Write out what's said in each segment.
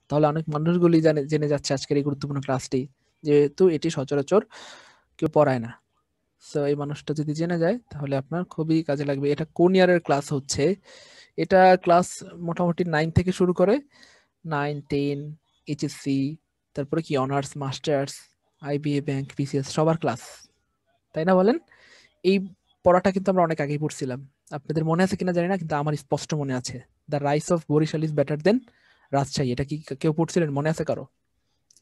তাহলে অনেক মানুষগুলি জেনে যাচ্ছে আজকের এই গুরুত্বপূর্ণ ক্লাসটি, যেহেতু এটি সচরাচর কেউ পড়ায় না। সো এই মানুষটা যদি জেনে যায় তাহলে আপনার খুবই কাজে লাগবে। এটা কোন ইয়ারের ক্লাস হচ্ছে? এটা ক্লাস মোটামুটি 9 থেকে শুরু করে 9, 10, এইচএসসি, তারপরে কি honours, masters, IBA, bank, BCS সবার ক্লাস, তাই না বলেন? এই পড়াটা কিন্তু আমরা অনেক আগেই পড়ছিলাম। আপনাদের মনে আছে কিনা জানি না, কিন্তু আমার স্পষ্ট মনে আছে। The rice of Barishal is better than Rajshahi. এটা কি কেউ পড়ছিলেন? মনে আছে কারো?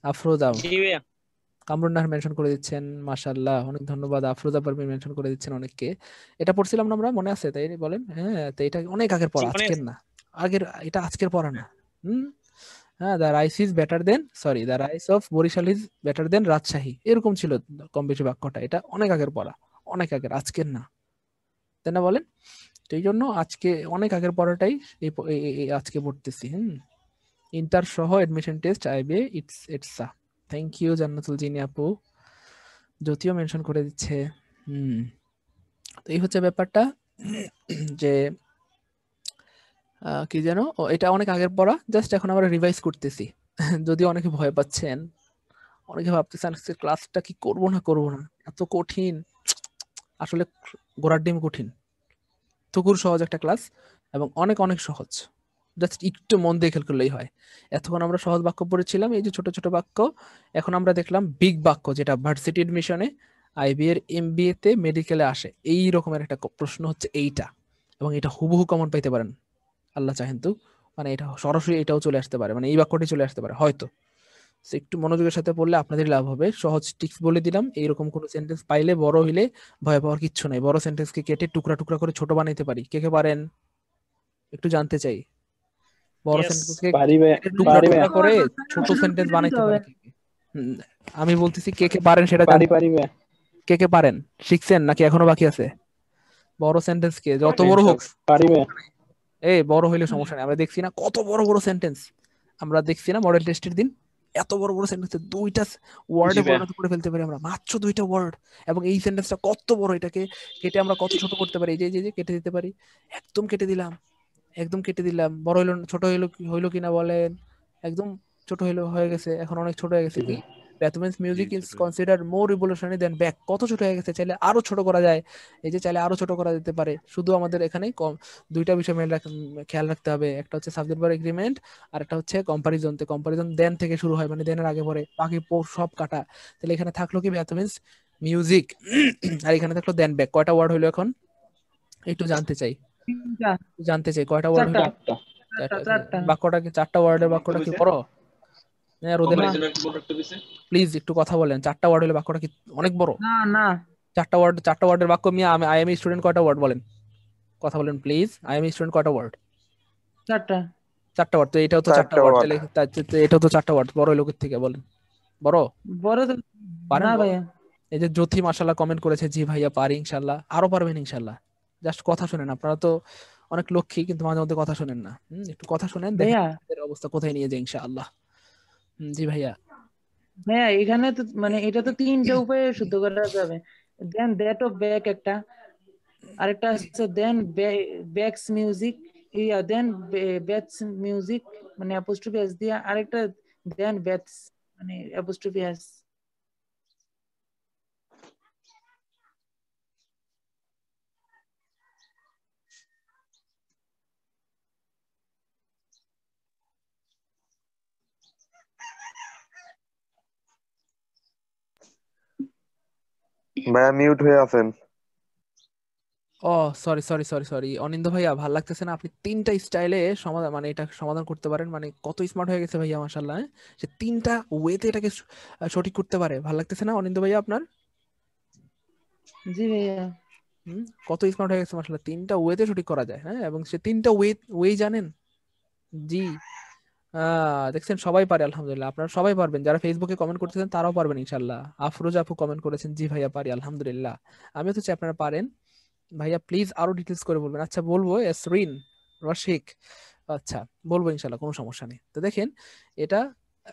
আফরোজা, জি ভাইয়া। কামরুন নাহার মেনশন করে দিচ্ছেন, মাশাআল্লাহ, অনেক ধন্যবাদ। আফরোজা পারভিন মেনশন করে দিচ্ছেন অনেককে। এটা পড়ছিলাম না আমরা, মনে আছে তাই বলেন? হ্যাঁ, তো এটা অনেক আগের জি পড়া, মনে আজকের আছে। না। আগের, এটা আজকের পড়া না। হুম। হ্যাঁ, the rice is better than, sorry, the rice of Barishal is better than Rajshahi, এরকম ছিল কম বেশি বাক্যটা। এটা অনেক আগের পড়া, অনেক আগের, আজকের না, তাই না বলেন? তো এই জন্য আজকে অনেক আগের পড়াটাই এই আজকে পড়তেছি। ইন্টার সহ এডমিশন টেস্ট আইবে ইটসা। থ্যাংক ইউ জান্নাতুল জিনি আপু, যদিও মেনশন করে দিচ্ছে। হুম। তো এই হচ্ছে ব্যাপারটা, যে কি যেন, ও এটা অনেক আগের পড়া, জাস্ট এখন আমরা রিভাইজ করতেছি। যদিও অনেকে ভয় পাচ্ছেন, অনেকে ভাবতেছেন আজকে ক্লাসটা কি করব না করব না, এত কঠিন। আসলে গোড়ার ডিম কঠিন, তুকুর সহজ একটা ক্লাস, এবং অনেক অনেক সহজ। জাস্ট একটু মন দিয়ে খেয়াল করলেই হয়। এতক্ষণ আমরা সহজ বাক্য পড়েছিলাম, এই যে ছোট ছোট বাক্য। এখন আমরা দেখলাম বিগ বাক্য, যেটা ভার্সিটি এডমিশনে, আইবি এর এমবিএ তে, মেডিকেলে আসে। এই রকমের একটা প্রশ্ন হচ্ছে এইটা, এবং এটা হুবহু কমন পাইতে পারেন আল্লাহ চাহেন তো। মানে এটা সরাসরি এটাও চলে আসতে পারে, মানে এই বাক্যটি চলে আসতে পারে হয়তো। So একটু মনোযোগের সাথে পড়লে আপনাদের লাভ হবে। সহজ টিপস বলে দিলাম, এইরকম কোনো সেন্টেন্স পাইলে বড় হইলে ভয় পাওয়ার কিচ্ছু নাই। বড় সেন্টেন্সকে কেটে টুকরা টুকরা করে ছোট বানাইতে পারি। কে কে পারেন? একটু জানতে চাই। বড় ইয়েস। সেন্টেন্সকে পারিবে কেটে টুকরা পারিবে টুকরা করে ছোট শুরু সেন্টেন্স করে দিতে বানাইতে হবে। পারে কে কে? আমি বলতেছি কে কে পারেন সেটা জানতে। পারিবে কে কে পারেন? শিখছেন নাকি এখনো বাকি আছে? বড় সেন্টেন্স কে যত বড় হোক পারিবে সমস্যা নাই। এই বড় হইলে সমস্যা নেই, আমরা দেখছি না কত বড় বড় সেন্টেন্স। আমরা দেখছি না মডেল টেস্টের দিন, এত বড় বড় সেন্টেন্স দুইটা ওয়ার্ডে জিবে পরিণত করে ফেলতে পারি আমরা, মাত্র দুইটা ওয়ার্ড। এবং এই সেন্টেন্সটা কত বড়, এটাকে কেটে আমরা কত ছোট করতে পারি। এই যে যে কেটে দিতে পারি, একদম কেটে দিলাম, একদম কেটে দিলাম। বড় হইলো, ছোট হইলো, হইলো কিনা বলেন? একদম ছোট হইলো, হয়ে গেছে, এখন অনেক ছোট হয়ে গেছে। কি জিবে Beethoven's music is consider more revolutionary than Bach, কত ছোট হয়ে গেছে, চাইলে আরো ছোট করা যায়। এই যে চাইলে আরো ছোট করা যেতে পারে। শুধু আমাদের এখানে দুইটা বিষয় খেয়াল রাখতে হবে, একটা হচ্ছে সাবজেক্ট ভার্ব এগ্রিমেন্ট, আর একটা হচ্ছে কম্পারিজন। কম্পারিজন দেন থেকে শুরু হয়, মানে দেনের আগে পরে, বাকি সব কাটা। তাহলে এখানে থাকলো কি ব্যাথম্যানস মিউজিক, আর এখানে থাকলো দেন ব্যাক। কয়টা ওয়ার্ড হইলো এখন? একটু জানতে চাই, তিনটা, জানতে চাই কয়টা ওয়ার্ড চারটা, হইলো? চারটা চারটা, চারটা। বাক্যটা কি চারটা ওয়ার্ডের বাক্যটা কি বড়? হ্যাঁ, রোদেলা, না প্লিজ একটু কথা বলেন। চারটা ওয়ার্ড হলে বাক্যটা কি অনেক বড়? না না, চারটা ওয়ার্ডের বাক্য মিয়া, আমি আই এম স্টুডেন্ট কয়টা ওয়ার্ড বলেন? কথা বলেন প্লিজ, আই এম স্টুডেন্ট কয়টা ওয়ার্ড? চারটা। চারটা ওয়ার্ড, তো এটাও তো চারটা চারটা ওয়ার্ড, ওয়ার্ড তাহলে এটাও তো চারটা ওয়ার্ড। বড় লোকের থেকে বলেন, বড় বড় তো পারেন না বলেন? ভাইয়া। এই যে জ্যোতি মাশাল্লাহ কমেন্ট করেছে, জি ভাইয়া পারি ইনশাল্লাহ, আরো পারবেন ইনশাল্লাহ। জাস্ট কথা শুনেন, আপনারা তো অনেক লক্ষ্মী, কিন্তু মাঝে মধ্যে কথা শুনেন না। একটু কথা শুনেন, দেখেন ভাইয়া, আমাদের অবস্থা কোথায় নিয়ে যায় ইনশাআল্লাহ। জি ভাইয়া। ভাইয়া এখানে তো মানে এটা তো তিনটা উপায়ে শুদ্ধ করা যাবে। দেন দ্যাট অফ ব্যাক একটা, আরেকটা হচ্ছে দেন ব্যাকস মিউজিক, ইয়া দেন ব্যাটস মিউজিক মানে অ্যাপোস্ট্রফি এস দিয়া, আরেকটা দেন ব্যাটস মানে অ্যাপোস্ট্রফি এস। ভাইয়া মিউট হয়ে আছেন। ও, সরি সরি সরি সরি, অনিন্দ ভাইয়া, ভাল লাগতেছে না আপনি তিনটা স্টাইলে সমাধান, মানে এটা সমাধান করতে পারেন, মানে কত স্মার্ট হয়ে গেছে ভাইয়া মাশাআল্লাহ। সে তিনটা ওয়েতে এটাকে সঠিক করতে পারে। ভাল লাগতেছে না অনিন্দ ভাইয়া আপনার? জি ভাইয়া। কত স্মার্ট হয়ে গেছে মাশাআল্লাহ, তিনটা ওয়েতে সঠিক করা যায়। হ্যাঁ, এবং সে তিনটা ওয়ে জানেন। জি। দেখছেন, সবাই পারে আলহামদুলিল্লাহ। আপনারা সবাই পারবেন, যারা ফেসবুকে কমেন্ট করতেছেন তারাও পারবেন ইনশাল্লাহ। আফরোজ আপু কমেন্ট করেছেন, জি ভাইয়া পারি আলহামদুলিল্লাহ। আমিও তো চাই আপনারা পারেন। ভাইয়া প্লিজ আরো ডিটেলস করে বলবেন। আচ্ছা বলবো, এসরিন, রশিক, আচ্ছা বলবো ইনশাল্লাহ, কোনো সমস্যা নেই। তো দেখেন, এটা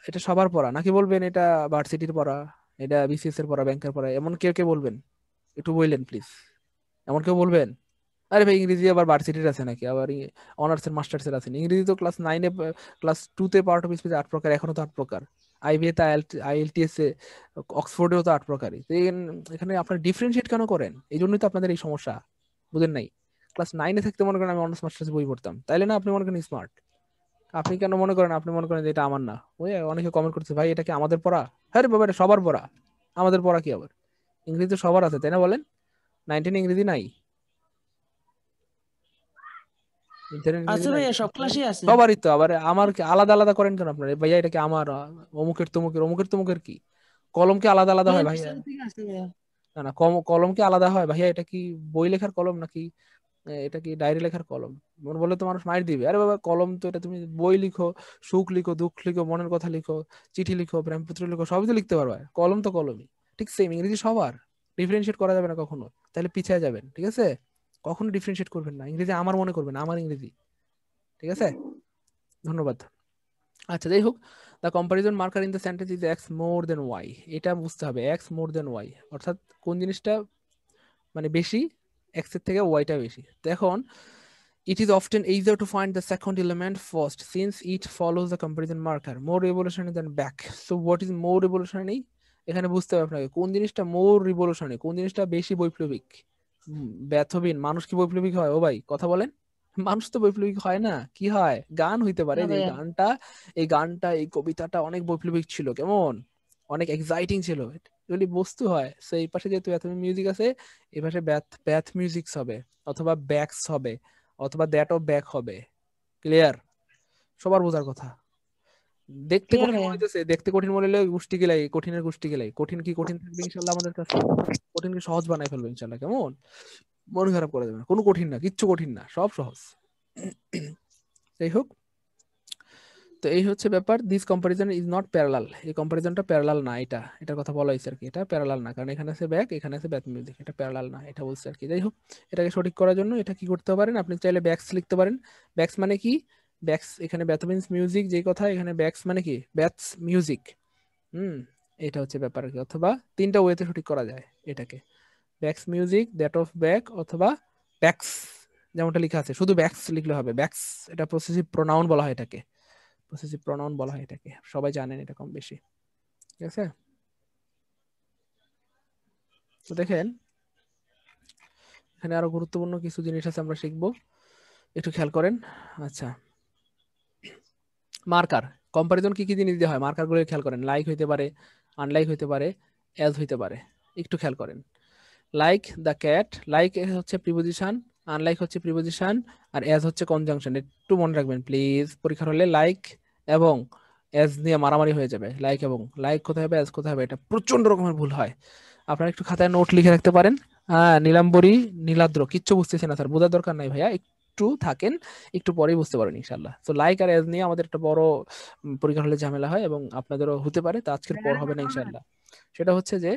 এটা সবার পড়া নাকি বলবেন? এটা ভার্সিটির পড়া, এটা বিসিএস এর পড়া, ব্যাংকের পড়া, এমন কেউ কেউ বলবেন? একটু বললেন প্লিজ, এমন কেউ বলবেন? আরে ভাই ইংরেজি আবার ভার্সিটির আছে নাকি, আবার অনার্স এর মাস্টার্স এর আছে না? ইংরেজি তো ক্লাস 9 এ, ক্লাস 2 তে পার্ট অফ স্পিচ 8 প্রকার, এখনো তো 8 প্রকার। আইবিএ তে, আইএলটিএস এ, অক্সফোর্ডেও তো 8 প্রকারই। তো এখানে আপনারা ডিফারেন্সিয়েট কেন করেন? এই জন্যই তো আপনাদের এই সমস্যা, বুঝেন নাই? ক্লাস 9 এ থাকতে মনে করেন আমি অনার্স মাস্টার্স বই পড়তাম, তাইলে না আপনি মনে করেন স্মার্ট? আপনি কেন মনে করেন, আপনি মনে করেন যে এটা আমার না? ওই অনেকে কমেন্ট করছে, ভাই এটা কি আমাদের পড়া? হ্যাঁ রে বাবা, এটা সবার পড়া। আমাদের পড়া কি আবার? ইংরেজি তো সবার আছে, তাই না বলেন? 19 ইংরেজি নাই? ইন্টারনেট ইংরেজি আছে নাই? ভাইয়া, সব ক্লাসে আছে। সবারই তো। আবার আমার কি আলাদা আলাদা করেন কেন আপনারা? ভাইয়া এটা কি আমার, অমুকের তমুকের, অমুকের তমুকের কি? কলম কি আলাদা আলাদা হয় ভাইয়া? ইউনিভার্সিটি থেকে আছে ভাইয়া। না না, কলম কি আলাদা হয় ভাইয়া? এটা কি বই লেখার কলম নাকি এটা কি ডায়েরি লেখার কলম? মন বলে তো মানুষ মাইর দিবে। আরে বাবা, কলম তো এটা, তুমি বই লিখো, সুখ লিখো, দুঃখ লিখো, মনের কথা লিখো, চিঠি লিখো, প্রেমপত্র লিখো, সবই তো লিখতে পারবে। কলম তো কলমই। ঠিক সেম ইংরেজি সবার, ডিফারেন্সিয়েট করা যাবে না কখনো, তাহলে পিছিয়ে যাবেন। ঠিক আছে? কখনো ডিফারেন্সিয়েট করবেন না, ইংরেজি আমার মনে করবেন, আমার ইংরেজি। ঠিক আছে? ধন্যবাদ। আচ্ছা, যাই হোক, the comparison marker in the sentence is X more than Y. এটা বুঝতে হবে, এক্স মোর দেন ওয়াই অর্থাৎ কোন জিনিসটা মানে বেশি, এক্স এর থেকে ওয়াইটা বেশি। তো এখন it is often easier to find the second element first since it follows the comparison marker more revolutionary than back. So what is more revolutionary? এখানে বুঝতে হবে আপনাকে কোন জিনিসটা মোর রিভলিউশনারি, কোন জিনিসটা বেশি বৈপ্লবিক। ব্যথবিন মানুষ কি বৈপ্লবিক হয়? ও ভাই কথা বলেন। মানুষ তো বৈপ্লবিক হয় না। কি হয়? গান হইতে পারে, না যে এই ভাইয়া। গানটা, এই গানটা, এই কবিতাটা অনেক বৈপ্লবিক ছিল, কেমন অনেক এক্সাইটিং ছিল, এগুলি বস্তু হয়। সো এই পাশে যেহেতু ব্যথ মিউজিক আছে, এই পাশে ব্যাথ ব্যাথ মিউজিক হবে, অথবা ব্যাকস হবে, অথবা দ্যাট অফ ব্যাক হবে। ক্লিয়ার? সবার বোঝার কথা। দেখতে ক্লিয়ার কঠিন মনে ভাইয়া। হইতেছে, দেখতে কঠিন মনে হলে গোষ্ঠী গেলাই, কঠিনের গোষ্ঠী গেলাই, কঠিন কি কঠিন থাকবে ইনশাল্লাহ আমাদের কাছে, কঠিনকে সহজ বানাই ফেলবো ইনশাল্লাহ। কেমন? মন খারাপ করে দেবে না, কোনো কঠিন না, কিচ্ছু কঠিন না, সব সহজ। যাই হোক, তো এই হচ্ছে ব্যাপার। This comparison is not parallel, এই কম্পারিজনটা প্যারালাল না, এটার কথা বলা হয়েছে আর কি। এটা প্যারালাল না, কারণ এখানে আছে ব্যাক, এখানে আছে ব্যাক মিউজিক, এটা প্যারালাল না, এটা বলছে আর কি। যাই হোক, এটাকে সঠিক করার জন্য এটা কি করতে পারেন, আপনি চাইলে ব্যাকস লিখতে পারেন। ব্যাকস মানে কি? ব্যাকস, এখানে ব্যাথ মিন্স মিউজিক, যেই কথা, এখানে ব্যাকস মানে কি? ব্যাথস মিউজিক। হুম, এটা হচ্ছে ব্যাপার আর কি। অথবা তিনটা ওয়েতে সঠিক করা যায় এটাকে, backs music, that of back, অথবা ব্যাকস, যেমনটা লেখা আছে। শুধু ব্যাকস লিখলে হবে, ব্যাকস এটা পসেসিভ প্রোনাউন বলা হয় এটাকে, পসেসিভ প্রোনাউন বলা হয় এটাকে, সবাই জানেন এটা কম বেশি। ঠিক আছে? তো দেখেন, এখানে আরো গুরুত্বপূর্ণ কিছু জিনিস আছে, আমরা শিখবো, একটু খেয়াল করেন। আচ্ছা, মার্কার কম্পারিজন কি কি জিনিস দিয়ে হয়, মার্কার গুলো খেয়াল করেন। লাইক হইতে পারে, আনলাইক হইতে পারে, অ্যাজ হইতে পারে। একটু খেয়াল করেন। লাইক দ্য ক্যাট, লাইক হচ্ছে প্রিপোজিশন, আনলাইক হচ্ছে প্রিপোজিশন, আর অ্যাজ হচ্ছে কনজাংশন। একটু মনে রাখবেন প্লিজ, পরীক্ষার হলে লাইক এবং অ্যাজ নিয়ে মারামারি হয়ে যাবে। লাইক এবং লাইক কোথায় হবে, অ্যাজ কোথায় হবে, এটা প্রচন্ড রকমের ভুল হয়। আপনারা একটু খাতায় নোট লিখে রাখতে পারেন। হ্যাঁ, নীলাম্বরী, নীলাদ্র, কিচ্ছু বুঝতেছি না স্যার, বোঝার দরকার নাই ভাইয়া, একটু থাকেন, একটু পরেই বুঝতে পারেন ইনশাল্লাহ। তো লাইক আর অ্যাজ নিয়ে আমাদের একটা বড় পরীক্ষার হলে ঝামেলা হয়, এবং আপনাদেরও হতে পারে, তা আজকের পর হবে না ইনশাল্লাহ। সেটা হচ্ছে যে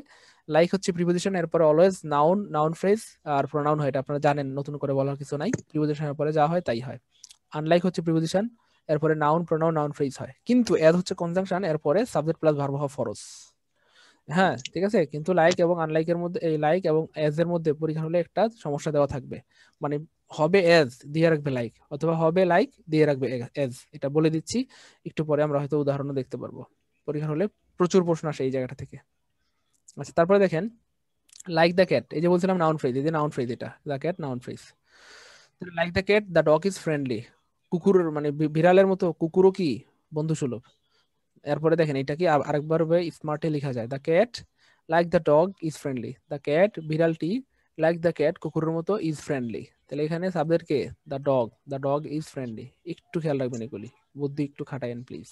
লাইক হচ্ছে প্রিপোজিশন, এরপরে অলওয়েজ নাউন, নাউন ফ্রেজ আর প্রোনাউন হয়, এটা আপনারা জানেন, নতুন করে বলার কিছু নাই, প্রিপোজিশনের পরে যা হয় তাই হয়। আনলাইক হচ্ছে প্রিপোজিশন, এরপরে নাউন, প্রোনাউন, নাউন ফ্রেজ হয়। কিন্তু অ্যাজ হচ্ছে কনজাংশন, এরপরে সাবজেক্ট প্লাস ভার্ব হওয়া ফরজ। হ্যাঁ, ঠিক আছে। কিন্তু লাইক এবং আনলাইকের মধ্যে, এই লাইক এবং এজ এর মধ্যে পরীক্ষা হলে একটা সমস্যা দেওয়া থাকবে, মানে হবে এজ দিয়ে রাখবে লাইক, অথবা হবে লাইক দিয়ে রাখবে এজ, এটা বলে দিচ্ছি। একটু পরে আমরা হয়তো উদাহরণও দেখতে পারবো, পরীক্ষা হলে প্রচুর প্রশ্ন আসে এই জায়গাটা থেকে। আচ্ছা, তারপরে দেখেন, লাইক দ্য ক্যাট, এই যে বলছিলাম নাউন ফ্রেজ, এই যে নাউন ফ্রেজ, এটা the cat noun phrase. Like the cat, the dog is friendly, কুকুরের মানে বিড়ালের মতো কুকুরও কি বন্ধু সুলভ। এরপরে দেখেন এটা কি আরেকবার স্মার্টে লেখা যায়, the cat like the dog is friendly, the cat বিড়ালটি, লাইক দ্য ক্যাট কুকুরের মতো, ইজ ফ্রেন্ডলি। তাহলে এখানে সাবজেক্ট কে? The dog is friendly. একটু খেয়াল রাখবেন এগুলি, বুদ্ধি একটু খাটায়েন প্লিজ।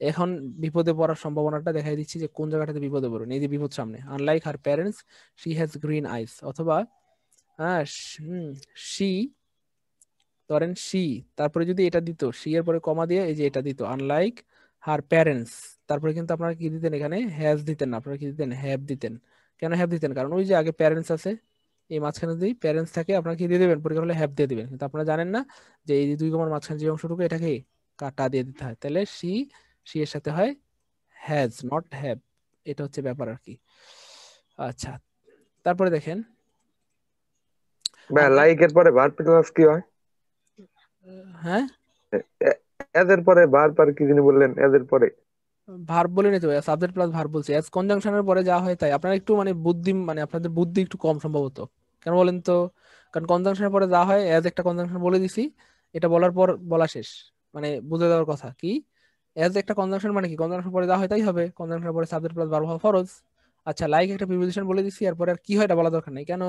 এখন বিপদে পড়ার সম্ভাবনাটা দেখাই দিচ্ছি যে কোন জায়গাটাতে বিপদে পড়ুন। এই যে বিপদ সামনে, unlike her parents she has green eyes, অথবা হ্যাঁ শি, ধরেন শি, তারপরে যদি এটা দিত, শি এর পরে কমা দিয়ে এই যে এটা দিত, আনলাইক হার প্যারেন্টস, তারপরে কিন্তু আপনারা কি দিতেন, এখানে হ্যাজ দিতেন না, আপনারা কি দিতেন, হ্যাভ দিতেন। কেন হ্যাভ দিতেন? কারণ ওই যে আগে প্যারেন্টস আছে, এই মাঝখানে যদি প্যারেন্টস থাকে আপনারা কি দিয়ে দিবেন, পরীক্ষা হলে হ্যাভ দিয়ে দিবেন। কিন্তু আপনারা জানেন না যে এই যে দুই কমার মাঝখানে যে অংশটুকু, এটাকে কাটা দিয়ে দিতে হয়। তাহলে শি, শি এর সাথে হয় হ্যাজ, নট হ্যাভ। এটা হচ্ছে ব্যাপার আর কি। আচ্ছা, তারপরে দেখেন, ভাই লাইকের পরে ভার্ব প্লাস কি হয়? হ্যাঁ এদের পরে ভার্ব আর কি যিনি বললেন এদের পরে? ভার্ব বলে নিতে হবে, সাবজেক্ট প্লাস ভার্ব বলছি। অ্যাজ কনজাংশনের পরে যা হয় তাই। আপনার একটু মানে বুদ্ধি, মানে আপনাদের বুদ্ধি একটু কম সম্ভবত। কেন বলেন তো? কারণ কনজাংশনের পরে যা হয়, অ্যাজ একটা কনজাংশন বলে দিছি, এটা বলার পর বলা শেষ, মানে বুঝে দেওয়ার কথা কি অ্যাজ একটা কনজাংশন মানে কি, কনজাংশন পরে যা হয় তাই হবে, কনজাংশনের পরে সাবজেক্ট প্লাস ভার্ব হওয়া ফরজ। আচ্ছা, লাইক একটা প্রিপোজিশন বলে দিছি, এরপরে আর কি হয় এটা বলা দরকার নেই। কেন?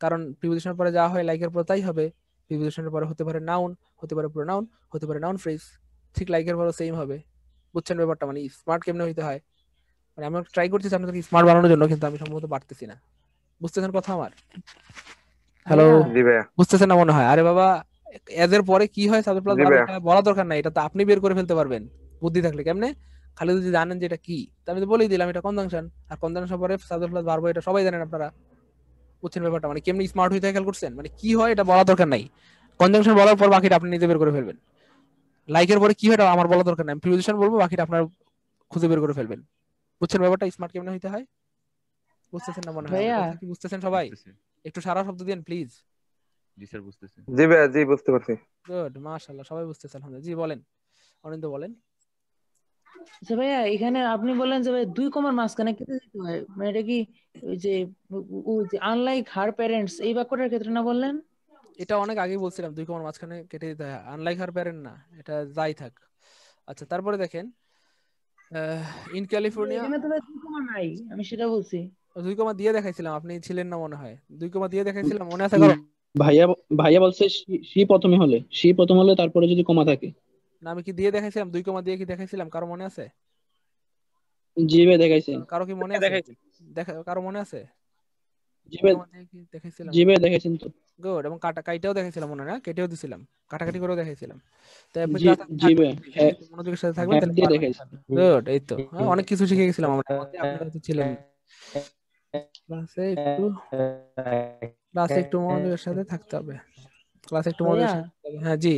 কারণ প্রিপোজিশনের পরে যা হয় লাইকের পরে তাই হবে। প্রিপোজিশনের পরে হতে পারে নাউন, হতে পারে প্রোনাউন, হতে পারে নাউন ফ্রেজ, ঠিক লাইকের পরে সেম হবে। বুঝছেন ব্যাপারটা? মানে স্মার্ট কেমনে হইতে হয়, মানে আমি ট্রাই করতেছি আপনাদেরকে স্মার্ট বানানোর জন্য, কিন্তু আমি সম্ভবত পারতেছি না। বুঝতেছেন কথা আমার? হ্যালো, ভাইয়া জি ভাইয়া। বুঝতেছেন না মনে হয়? আরে বাবা, এদের পরে কি হয় সাবজেক্ট প্লাস জি ভার্ব ভাইয়া। এটা বলা দরকার নাই, এটা তো আপনি বের করে ফেলতে পারবেন বুদ্ধি থাকলে। কেমনে? খালি যদি জানেন যে এটা কি, তা আমি তো বলেই দিলাম এটা কনজাংশন, আর কনজাংশন পরে সাবজেক্ট প্লাস ভার্ব, এটা সবাই জানেন আপনারা। বুঝছেন ব্যাপারটা? মানে কেমনি স্মার্ট হইতে হয় খেয়াল করছেন? মানে কি হয় এটা বলা দরকার নাই, কনজাংশন বলার পর বাকিটা আপনি নিজে বের করে ফেলবেন। লাইকের পরে কি হয় এটা আমার বলা দরকার নাই, আমি প্রিপোজিশন বলবো, বাকিটা আপনার খুঁজে বের করে ফেলবেন। বুঝছেন ব্যাপারটা স্মার্ট কেমনে হইতে হয়? বুঝতেছেন না মনে হয়? আমার ভাইয়া কথা কি বুঝতেছেন সবাই? বুঝতেছি। একটু সারা শব্দ দিন প্লিজ। জি স্যার, বুঝতেছি। জি ভাইয়া, জি বুঝতে পারছি। গুড, মাশাআল্লাহ, সবাই বুঝতেছে আলহামদুলিল্লাহ। জি বলেন, অনিন্দ বলেন। আচ্ছা ভাইয়া, এখানে আপনি বললেন যে ভাই 2 কমার মাঝখানে কেটে দিতে হয়, মানে এটা কি ওই যে আনলাইক হার প্যারেন্টস এই বাক্যটার ক্ষেত্রে না বললেন? এটা অনেক আগেই বলছিলাম, 2 কমার মাঝখানে কেটে দিতে হয়, আনলাইক হার প্যারেন্ট না, এটা যাই থাক। আচ্ছা, তারপরে দেখেন ইন কিন্তু ক্যালিফোর্নিয়া। এখানে তো ভাই 2 কমা নাই, আমি সেটা বলছি। 2 কমা দিয়ে দেখাইছিলাম, আপনি ছিলেন না মনে হয়। 2 কমা দিয়ে দেখাইছিলাম, মনে আছে উম, কারো? ভাইয়া ভাইয়া বলছে সি প্রথমে হলে তারপরে যদি কমা থাকে। না, আমি কি দিয়ে দেখাইছিলাম? 2 কমা দিয়ে কি দেখাইছিলাম? কারো মনে আছে? জি ভাই দেখাইছেন। কারো কি মনে আছে? দেখাইছেন। কারো মনে আছে জি দুই ভাই, কমা দিয়ে কি দেখাইছিলাম? জি ভাই দেখাইছেন তো। গুড। এবং কাইটাও দেখাইছিলাম মনে হয়, না কেটেও দিছিলাম, কাটাকাটি করেও দেখাইছিলাম। তো আপনি জি ক্লাসে জি থাকবেন ভাই, please, হ্যাঁ, একটু মনোযোগের সাথে থাকবেন, হ্যাঁ তাহলে দিয়ে পারবেন। দেখাইছেন। গুড, এই তো অনেক কিছু শিখে গেছিলাম আমরা মধ্যে, আপনি হয়তো ছিলেন না। ক্লাসে একটু ক্লাসে একটু মনোযোগের সাথে থাকতে হবে, ক্লাসে একটু মনোযোগের ভাইয়া সাথে থাকতে হবে। হ্যাঁ জি।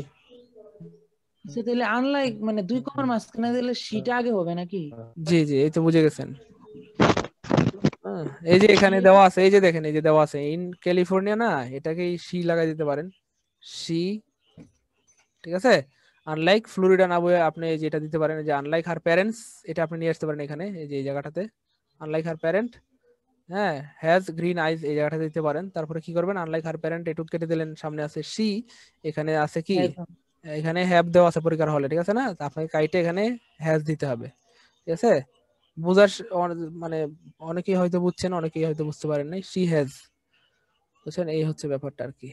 আচ্ছা, তাহলে আনলাইক মানে 2 কমার মাঝখানে দিলে সিটা আগে হবে নাকি? জি জি, এই তো বুঝে গেছেন। হ্যাঁ, এই যে এখানে দেওয়া আছে, এই যে দেখেন, এই যে দেওয়া আছে ইন ক্যালিফোর্নিয়া, না এটাকে সি লাগাই দিতে পারেন, সি। ঠিক আছে। আনলাইক ফ্লোরিডা না বলে আপনি যেটা দিতে পারেন, যে আনলাইক হার প্যারেন্টস, এটা আপনি নিয়ে আসতে পারেন এখানে, এই যে এই জায়গাটাতে আনলাইক হার প্যারেন্ট। হ্যাঁ, হ্যাজ গ্রিন আইজ এই জায়গাটা দিতে পারেন। তারপরে কি করবেন, আনলাইক হার প্যারেন্ট এটু কেটে দিলেন, সামনে আছে সি, এখানে আছে কি, একদম। এখানে হ্যাভ দেওয়া আছে পরীক্ষার হলে, ঠিক আছে না? তো আপনাকে কাইটে এখানে হ্যাজ দিতে হবে। ঠিক আছে। বুঝার মানে অনেকেই হয়তো বুঝছেন, অনেকেই হয়তো বুঝতে পারেন নাই, সি হ্যাজ। বুঝছেন? এই হচ্ছে ব্যাপারটা আর কি।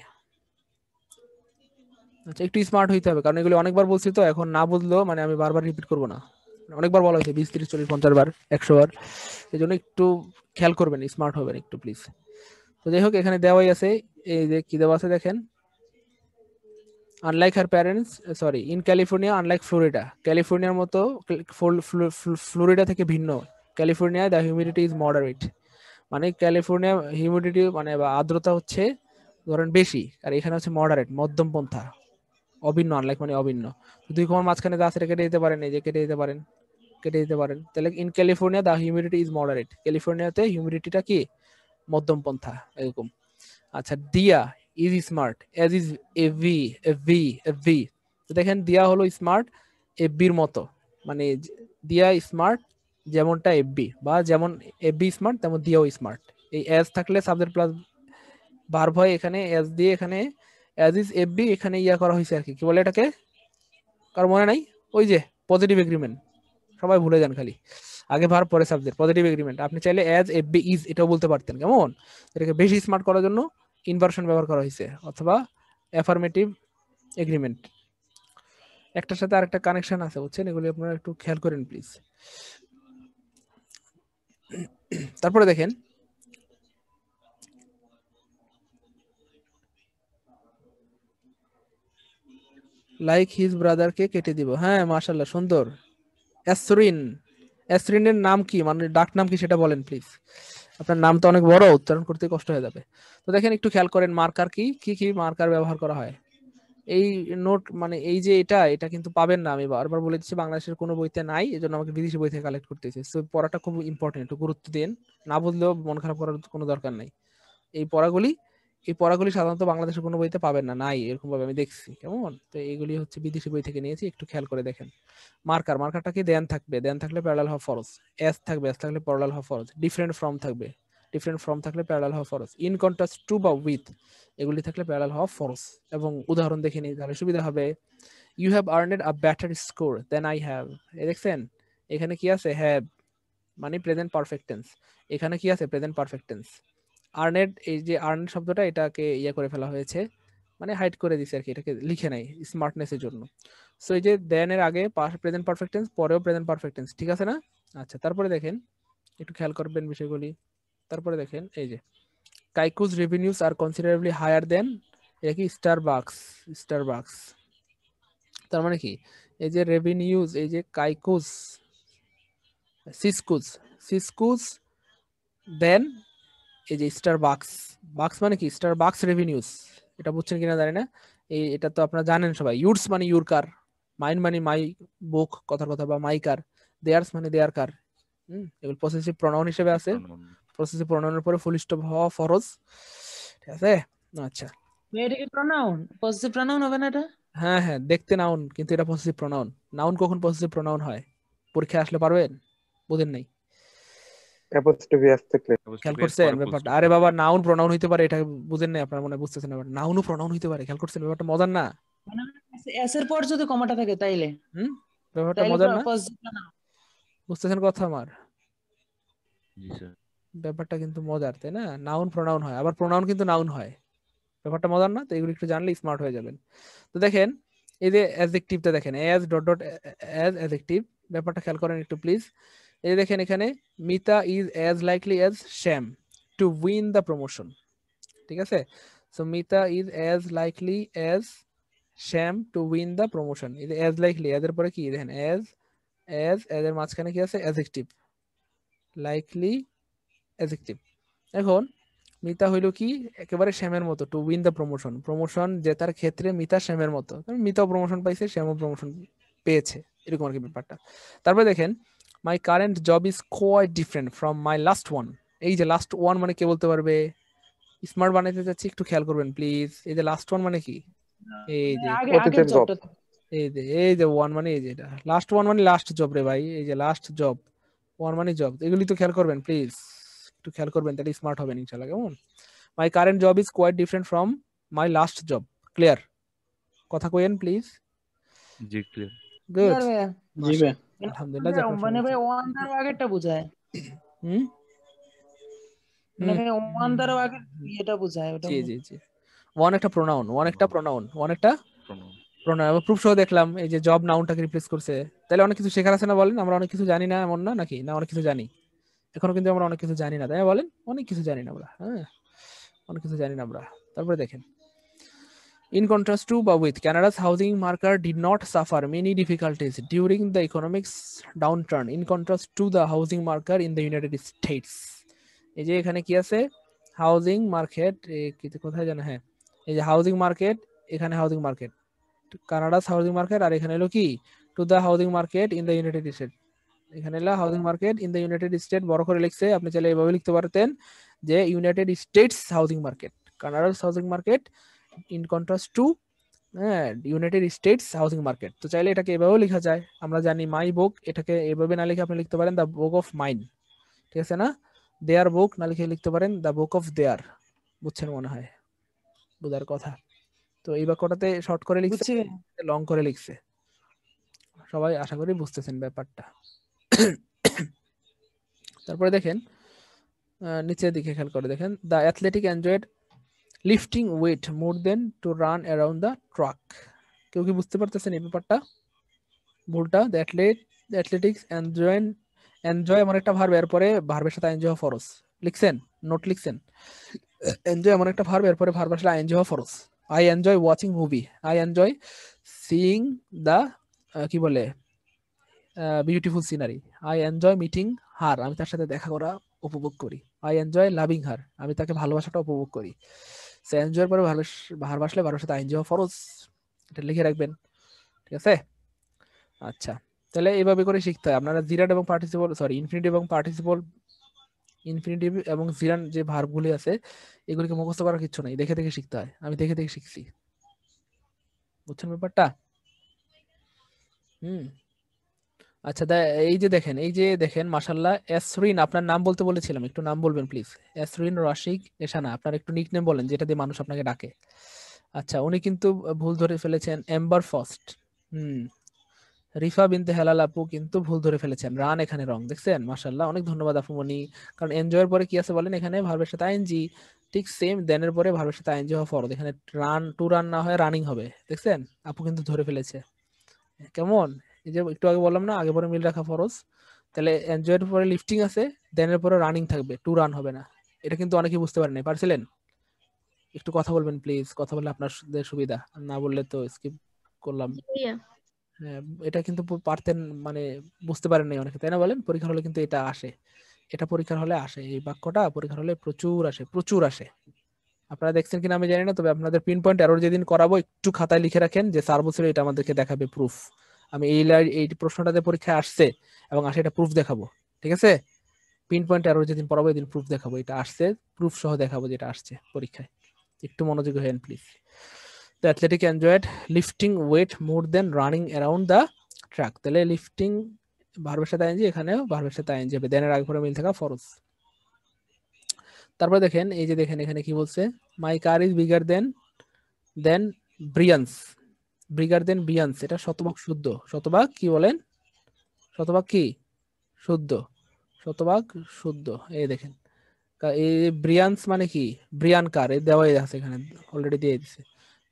আচ্ছা, একটু স্মার্ট হইতে হবে, কারণ এগুলো অনেকবার বলছি, তো এখন না বুঝলেও মানে আমি বারবার রিপিট করবো না, অনেকবার বলা হয়েছে, 20, 30, 40, 50 বার, 100 বার। এই জন্য একটু খেয়াল করবেন, স্মার্ট হবেন একটু প্লিজ। তো যাই হোক, এখানে দেওয়াই আছে, এই যে কি দেওয়া আছে দেখেন, unlike her parents, sorry, in California unlike Florida, ক্যালিফোর্নিয়ার মতো ফ্লোরিডা থেকে ভিন্ন, ক্যালিফোর্নিয়ায় দ্য হিউমিডিটি ইজ মডারেট। মানে ক্যালিফোর্নিয়া হিউমিডিটি মানে বা আর্দ্রতা হচ্ছে ধরেন বেশি, আর এখানে হচ্ছে মডারেট, মধ্যম পন্থা, অভিন্ন, আনলাইক মানে অভিন্ন। 2 কমার মাঝখানে যা আছে এটা কেটে দিতে পারেন, এই যে কেটে দিতে পারেন, কেটে দিতে পারেন। তাহলে in California the humidity is moderate, ক্যালিফোর্নিয়াতে হিউমিডিটিটা কি, মধ্যম পন্থা, এরকম। আচ্ছা, Diya is smart, age is a V. তো দেখেন, দিয়া হলো স্মার্ট এফবির মতো, মানে দিয়া স্মার্ট যেমনটা এফবি, বা যেমন এফবি স্মার্ট তেমন দিয়াও স্মার্ট। এই এজ থাকলে সাবজেক্ট প্লাস ভার্ব হয়, এখানে এজ দিয়ে, এখানে এজ ইজ এফবি, এখানে ইয়া করা হয়েছে আর কি, কি বলে এটাকে, কার মনে নাই? ওই যে পজিটিভ এগ্রিমেন্ট, সবাই ভুলে যান খালি, আগে ভার্ব পরে সাবজেক্ট, পজিটিভ এগ্রিমেন্ট। আপনি চাইলে এজ এফবি ইজ এটাও বলতে পারতেন, কেমন? এটাকে বেশি স্মার্ট করার জন্য ইনভার্সন ব্যবহার করা হয়েছে, অথবা অ্যাফার্মেটিভ এগ্রিমেন্ট। একটার সাথে আরেকটা কানেকশন আছে, বুঝছেন? এগুলি আপনারা একটু খেয়াল করেন প্লিজ। তারপরে দেখেন, লাইক হিজ ব্রাদারকে কেটে দিব। হ্যাঁ, মাশাআল্লাহ, সুন্দর। অ্যাসরিন, অ্যাসরিনের নাম কি, মানে ডাক নাম কি সেটা বলেন প্লিজ। আপনার নাম তো অনেক বড়, উচ্চারণ করতে কষ্ট হয়ে যাবে। তো দেখেন, একটু খেয়াল করেন, মার্কার কি কি কি মার্কার ব্যবহার করা হয়। এই নোট মানে এই যে এটা কিন্তু পাবেন না, আমি বারবার বলে দিচ্ছি, বাংলাদেশের কোনো বইতে নাই, এজন্য আমাকে বিদেশি বই থেকে কালেক্ট করতে হয়েছে। তো পড়াটা খুব ইম্পর্টেন্ট, একটু গুরুত্ব দিন, না বুঝলেও মন খারাপ করার কোনো দরকার নাই। এই পড়াগুলি এই পড়াগুলি সাধারণত বাংলাদেশের কোনো বইতে পাবেন না, নাই এরকম ভাবে আমি দেখছি, কেমন? তো এইগুলি হচ্ছে বিদেশি বই থেকে নিয়েছি, একটু খেয়াল করে দেখেন। মার্কারটা কি দেন থাকবে, দেন থাকলে প্যারালাল হওয়া ফরজ। এস থাকবে, এস থাকলে প্যারালাল হওয়া ফরজ। ডিফারেন্ট ফ্রম থাকবে, ডিফারেন্ট ফ্রম থাকলে প্যারালাল হওয়া ফরজ। ইন কন্ট্রাস্ট টু বা উইথ এগুলি থাকলে প্যারালাল হওয়া ফরজ। এবং উদাহরণ দেখে নিই তাহলে সুবিধা হবে। You have earned a better score than I have. দেখছেন এখানে কি আছে, হ্যাভ মানে প্রেজেন্ট পারফেক্ট টেন্স, এখানে কি আছে, প্রেজেন্ট পারফেক্ট টেন্স। আর্নেড, এই যে আর্নেড শব্দটা এটাকে ইয়ে করে ফেলা হয়েছে, মানে হাইড করে দিছে আর কি, এটাকে লিখে নাই স্মার্টনেসের জন্য। সো এই যে দেন এর আগে প্রেজেন্ট পারফেক্ট টেন্স, পরেও প্রেজেন্ট পারফেক্ট টেন্স, ঠিক আছে না? আচ্ছা, তারপরে দেখেন, একটু খেয়াল করবেন বিষয়গুলি। তারপরে দেখেন এই যে কাইকুজ রেভিনিউস আর কনসিডারেবলি হায়ার দেন, এটা কি স্টারবাকস। তার মানে কি, এই যে রেভিনিউজ, এই যে কাইকুজ, সিসকুজ দেন এই যে স্টারবাকস, বাক্স মানে কি, স্টারবাকস রেভিনিউস, এটা বুঝছেন কিনা জানি না। এই এটা তো আপনারা জানেন সবাই। ইউরস মানে ইউর কার, মাইন মানে মাই বুক, কথার কথা, বা মাই কার। দেয়ার্স মানে দেয়ার কার। এগুলো পসেসিভ প্রনাউন হিসেবে আছে। পসেসিভ প্রনাউনের পরে ফুল স্টপ হওয়া ফরজ, ঠিক আছে? আচ্ছা, এটা কি প্রনাউন? পজিটিভ প্রনাউন হবে না এটা? হ্যাঁ হ্যাঁ, দেখতে নাউন কিন্তু এটা পসেসিভ প্রনাউন। নাউন কখন পসেসিভ প্রনাউন হয়? পরীক্ষায় আসলে পারবেন? বুঝেন নাই? অ্যাপোস্ট্রফি এস থাকলে। খেয়াল করছেন ব্যাপারটা? আরে বাবা, নাউন প্রনাউন হইতে পারে, এটা বুঝেন না আপনারা, মনে হয় বুঝতেছেন না। নাউনও প্রনাউন হইতে পারে, খেয়াল করছেন ব্যাপারটা মজার না? মানে এস এর পর যদি কমাটা থাকে তাইলে ব্যাপারটা মজার না? Positive pronoun. বুঝতেছেন কথা আমার? জি স্যার। ব্যাপারটা কিন্তু মজার, তাই না? নাউন প্রনাউন হয়, আবার প্রনাউন কিন্তু নাউন হয়। ব্যাপারটা মজার না? তো এগুলো একটু জানলে স্মার্ট হয়ে যাবেন। তো দেখেন এই যে অ্যাডজেক্টিভটা দেখেন, as dot dot as adjective, ব্যাপারটা খেয়াল করেন একটু প্লিজ। এই যে দেখেন এখানে, Mita is as likely as Shyam to win the promotion, ঠিক আছে? So Mita is as likely as Shyam to win the promotion. এই যে অ্যাজ লাইকলি, এদের পরে কি দেখেন, এর মাঝখানে কি আছে, অ্যাডজেক্টিভ, লাইকলি অ্যাডজেক্টিভ। এখন মিতা হইল কি, একেবারে শ্যামের মতো, two win the promotion, promotion জেতার ক্ষেত্রে মিতা শ্যামের মতো। মিতাও প্রমোশন পাইছে, শ্যামও প্রমোশন পেয়েছে, এরকম আর কি ব্যাপারটা। তারপরে দেখেন, my current job is quite different from my last one. এই যে লাস্ট ওয়ান মানে কে বলতে পারবে? স্মার্ট বানাইতে যাচ্ছি, একটু খেয়াল করবেন প্লিজ। এই যে লাস্ট ওয়ান মানে কি, এই যে আগে আগের অতীতের জব। জবটা। এই যে ওয়ান মানে এই যে এটা লাস্ট ওয়ান মানে লাস্ট জব রে ভাই, এই যে লাস্ট জব, ওয়ান মানে জব, এগুলি তো খেয়াল করবেন প্লিজ, একটু খেয়াল করবেন, তাহলে স্মার্ট হবেন ইনশাআল্লাহ, কেমন? My current job is quite different from my last job. Clear? কথা কইেন প্লিজ। জি ক্লিয়ার। গুড, ভাইয়া জি ভাই। আলহামদুলিল্লাহ, যা মানে ভাই প্রশ্ন। ওয়ান দ্বারা আগেরটা বোঝায়, হুম মানে হুম ভাই ওয়ান দ্বারা আগে এটা বোঝায় ওটা। জি জি জি, ওয়ান একটা প্রোনাউন, ওয়ান একটা প্রোনাউন, ওয়ান একটা প্রণাম। প্রোনাউন। প্রুফ সহ দেখলাম এই যে জব নাউনটাকে রিপ্লেস করছে। তাহলে অনেক কিছু শেখার আছে না, বলেন? আমরা অনেক কিছু জানি না এমন না, নাকি? না, অনেক কিছু জানি এখনো, কিন্তু আমরা অনেক কিছু জানি না, তাই না? বলেন, অনেক কিছু জানি না আমরা, হ্যাঁ, অনেক কিছু জানি না আমরা। তারপরে দেখেন, in contrast to বা with, Canada's housing market did not suffer many difficulties during the economic downturn in contrast to the housing market in the United States. এই যে এখানে কি আছে, হাউজিং মার্কেট, কোথায় জানো, হ্যাঁ, এই যে হাউজিং মার্কেট, এখানে housing market, Canada's housing market, আর এখানে হলো কি, to the housing market in the United State. এখানে হলো housing market in the United State, বড় করে লিখছে। আপনি চাইলে এভাবে লিখতে পারতেন যে United States housing market, Canada's housing market in contrast to United States housing market. তো চাইলে এটাকে এভাবেও লেখা যায়। আমরা জানি মাই বুক, এটাকে এভাবে না লিখে আপনি লিখতে পারেন দ্য বুক অফ মাইন, ঠিক আছে না? দেয়ার বুক না লিখে লিখতে পারেন দ্য বুক অফ দেয়ার। বুঝছেন মনে হয়, বুঝার কথা। তো এই বাক্যটাতে শর্ট করে লিখছে, বুঝছি। লং করে লিখছে। সবাই আশা করি বুঝতেছেন ব্যাপারটা। তারপরে দেখেন নিচের দিকে খেয়াল করে দেখেন, the athletic enjoyed lifting weight more than to run around the track. কেউ কি বুঝতে পারতেছেন এই ব্যাপারটা? ভুলটা, দ্য অ্যাথলেটিক্স এনজয় এমন একটা ভার্ব, এরপরে ভার্বের সাথে আইএনজি হওয়া ফরজ। লিখছেন, নোট লিখছেন? এনজয় এমন একটা ভার্ব, এরপরে ভার্বের সাথে আইএনজি হওয়া ফরজ। I enjoy watching movie, I enjoy seeing the কি বলে beautiful scenery, I enjoy meeting her, আমি তার সাথে দেখা করা উপভোগ করি, আই এনজয় লাভিং হার, আমি তাকে ভালোবাসাটা উপভোগ করি। সে এনজয়ের পরে ভার্ব আসলে ভার্বের সাথে আইএনজি হওয়া ফরজ, এটা লিখে রাখবেন, ঠিক আছে? আচ্ছা, তাহলে এইভাবে করে শিখতে হয়। আপনারা জিরাড এবং পার্টিসিপল, সরি ইনফিনিটিভ এবং পার্টিসিপল ইনফিনিটিভ এবং জিরান যে ভার্বগুলি আছে এগুলিকে মুখস্থ করার কিছু নাই, দেখে দেখে শিখতে হয়। আমি দেখে দেখে শিখছি, বুঝছেন ব্যাপারটা? হুম। আচ্ছা, এই যে দেখেন, মাশাল্লাহ এসরিন, আপনার নাম বলতে বলেছিলাম, একটু নাম বলবেন প্লিজ। এসরিন, রশিক, এশানা, আপনার একটু নিকনেম বলেন যেটা দিয়ে মানুষ আপনাকে ডাকে। আচ্ছা, উনি কিন্তু ভুল ধরে ফেলেছেন এম্বার ফার্স্ট। হুম। রিফা বিনতে হেলাল আপু কিন্তু ভুল ধরে ফেলেছেন, রান এখানে রং, দেখছেন? মাশাল্লাহ, অনেক ধন্যবাদ আপুমনি। কারণ এনজয়ের পরে কি আছে বলেন, এখানে ভার্বের সাথে আইএনজি, ঠিক সেম দেনের পরে ভার্বের সাথে আইএনজি হওয়া ফরজ, এখানে রান না হয় রানিং হবে, দেখছেন? আপু কিন্তু ধরে ফেলেছে। কেমন? এই যে একটু আগে বললাম না, আগে পরে মিল রাখা ফরজ। তাহলে এনজয়ের পরে লিফটিং আছে, দেনের পরে রানিং থাকবে, টু রান হবে না। এটা কিন্তু অনেকেই বুঝতে পারেন নাই, পারছিলেন? একটু কথা বলবেন প্লিজ, কথা বললে আপনাদের সুবিধা, না বললে তো স্কিপ করলাম। ভাইয়া হ্যাঁ, এটা কিন্তু পারতেন, মানে বুঝতে পারেন নাই অনেকে, তাই না? বলেন, পরীক্ষার হলে কিন্তু এটা আসে, এটা পরীক্ষার হলে আসে, এই বাক্যটা পরীক্ষার হলে প্রচুর আসে, প্রচুর আসে। আপনারা দেখছেন কিনা আমি জানি না, তবে আপনাদের পিন পয়েন্ট এরর যেদিন করাবো একটু খাতায় লিখে রাখেন যে স্যার বলছিল এটা আমাদেরকে দেখাবে প্রুফ। আমি এই প্রশ্নটাতে পরীক্ষায় আসছে এবং আসে এটা প্রুফ দেখাবো, ঠিক আছে? পিন পয়েন্ট এরর যেদিন পড়াবো এদিন প্রুফ দেখাবো, এটা আসছে প্রুফ সহ দেখাবো যেটা আসছে পরীক্ষায়। একটু মনোযোগী হন please. The athletic enjoyed lifting weight more than running around the track. তাহলে লিফটিং ভার্বের সাথে আইএনজি, এখানেও ভার্বের সাথে আইএনজি হবে, দেনের আগে পরে মিল থাকা ফরজ। তারপর দেখেন, এই যে দেখেন এখানে কি বলছে, my car is bigger than Brian's. Bigger than Brian's, এটা শতভাগ শুদ্ধ। শতভাগ কি বলেন? শতভাগ কি শুদ্ধ? শতভাগ শুদ্ধ। এই দেখেন, এই ব্রিয়ান্স মানে কি? ব্রিয়ান কার, এই দেওয়াই আছে এখানে, অলরেডি দিয়ে দিছে।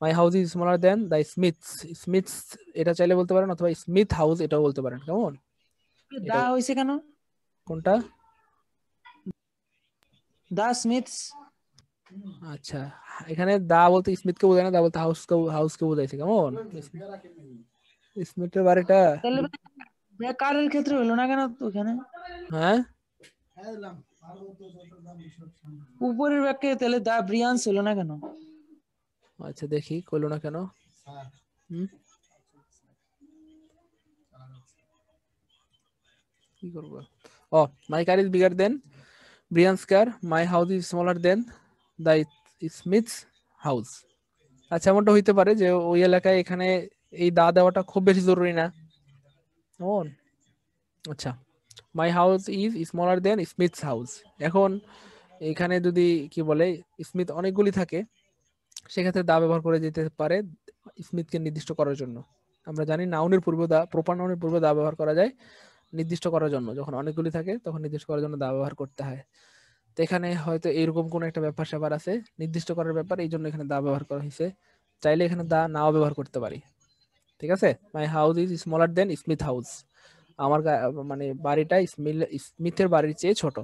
মাই house is smaller than the smiths. Smiths এটা চাইলে বলতে পারেন, অথবা স্মিথ হাউস এটাও বলতে পারেন। কেমন? দা এটা হয়েছে কেন? কোনটা? দা স্মিথস। আচ্ছা, এখানে দা বলতে স্মিথকে বোঝায় না, দা বলতে হাউসকে বোঝাইছে। কেমন? স্মিথের বাড়িটা। তাহলে কারের ক্ষেত্রে হলো না কেন তো ওখানে? হ্যাঁ, উপরের ব্যাগকে তাহলে দা ব্রিয়ান্স হলো না কেন? আচ্ছা দেখি কইলো না কেন। হুম, কি করবো? ও, my car is bigger than Brian's car, my house is smaller than the Smiths house. আচ্ছা, এমনটা হইতে পারে যে ওই এলাকায় এখানে এই দা দেওয়াটা খুব বেশি জরুরি না। কেমন? আচ্ছা, মাই house is smaller then smiths house. এখন এখানে যদি কি বলে স্মিথ অনেকগুলি থাকে, সেক্ষেত্রে দা ব্যবহার করে যেতে পারে স্মিথকে নির্দিষ্ট করার জন্য। আমরা জানি নাউনের পূর্বে দা, প্রপার নাউনের পূর্বে দা ব্যবহার করা যায় নির্দিষ্ট করার জন্য, যখন অনেকগুলি থাকে তখন নির্দিষ্ট করার জন্য দা ব্যবহার করতে হয়। তো এখানে হয়তো এরকম কোন একটা ব্যাপার স্যাপার আছে নির্দিষ্ট করার ব্যাপার, এই জন্য এখানে দা ব্যবহার করা হয়েছে। চাইলে এখানে দা নাও ব্যবহার করতে পারি, ঠিক আছে? মাই house is smaller then Smith house, আমার মানে বাড়িটা স্মিথের বাড়ির চেয়ে ছোট।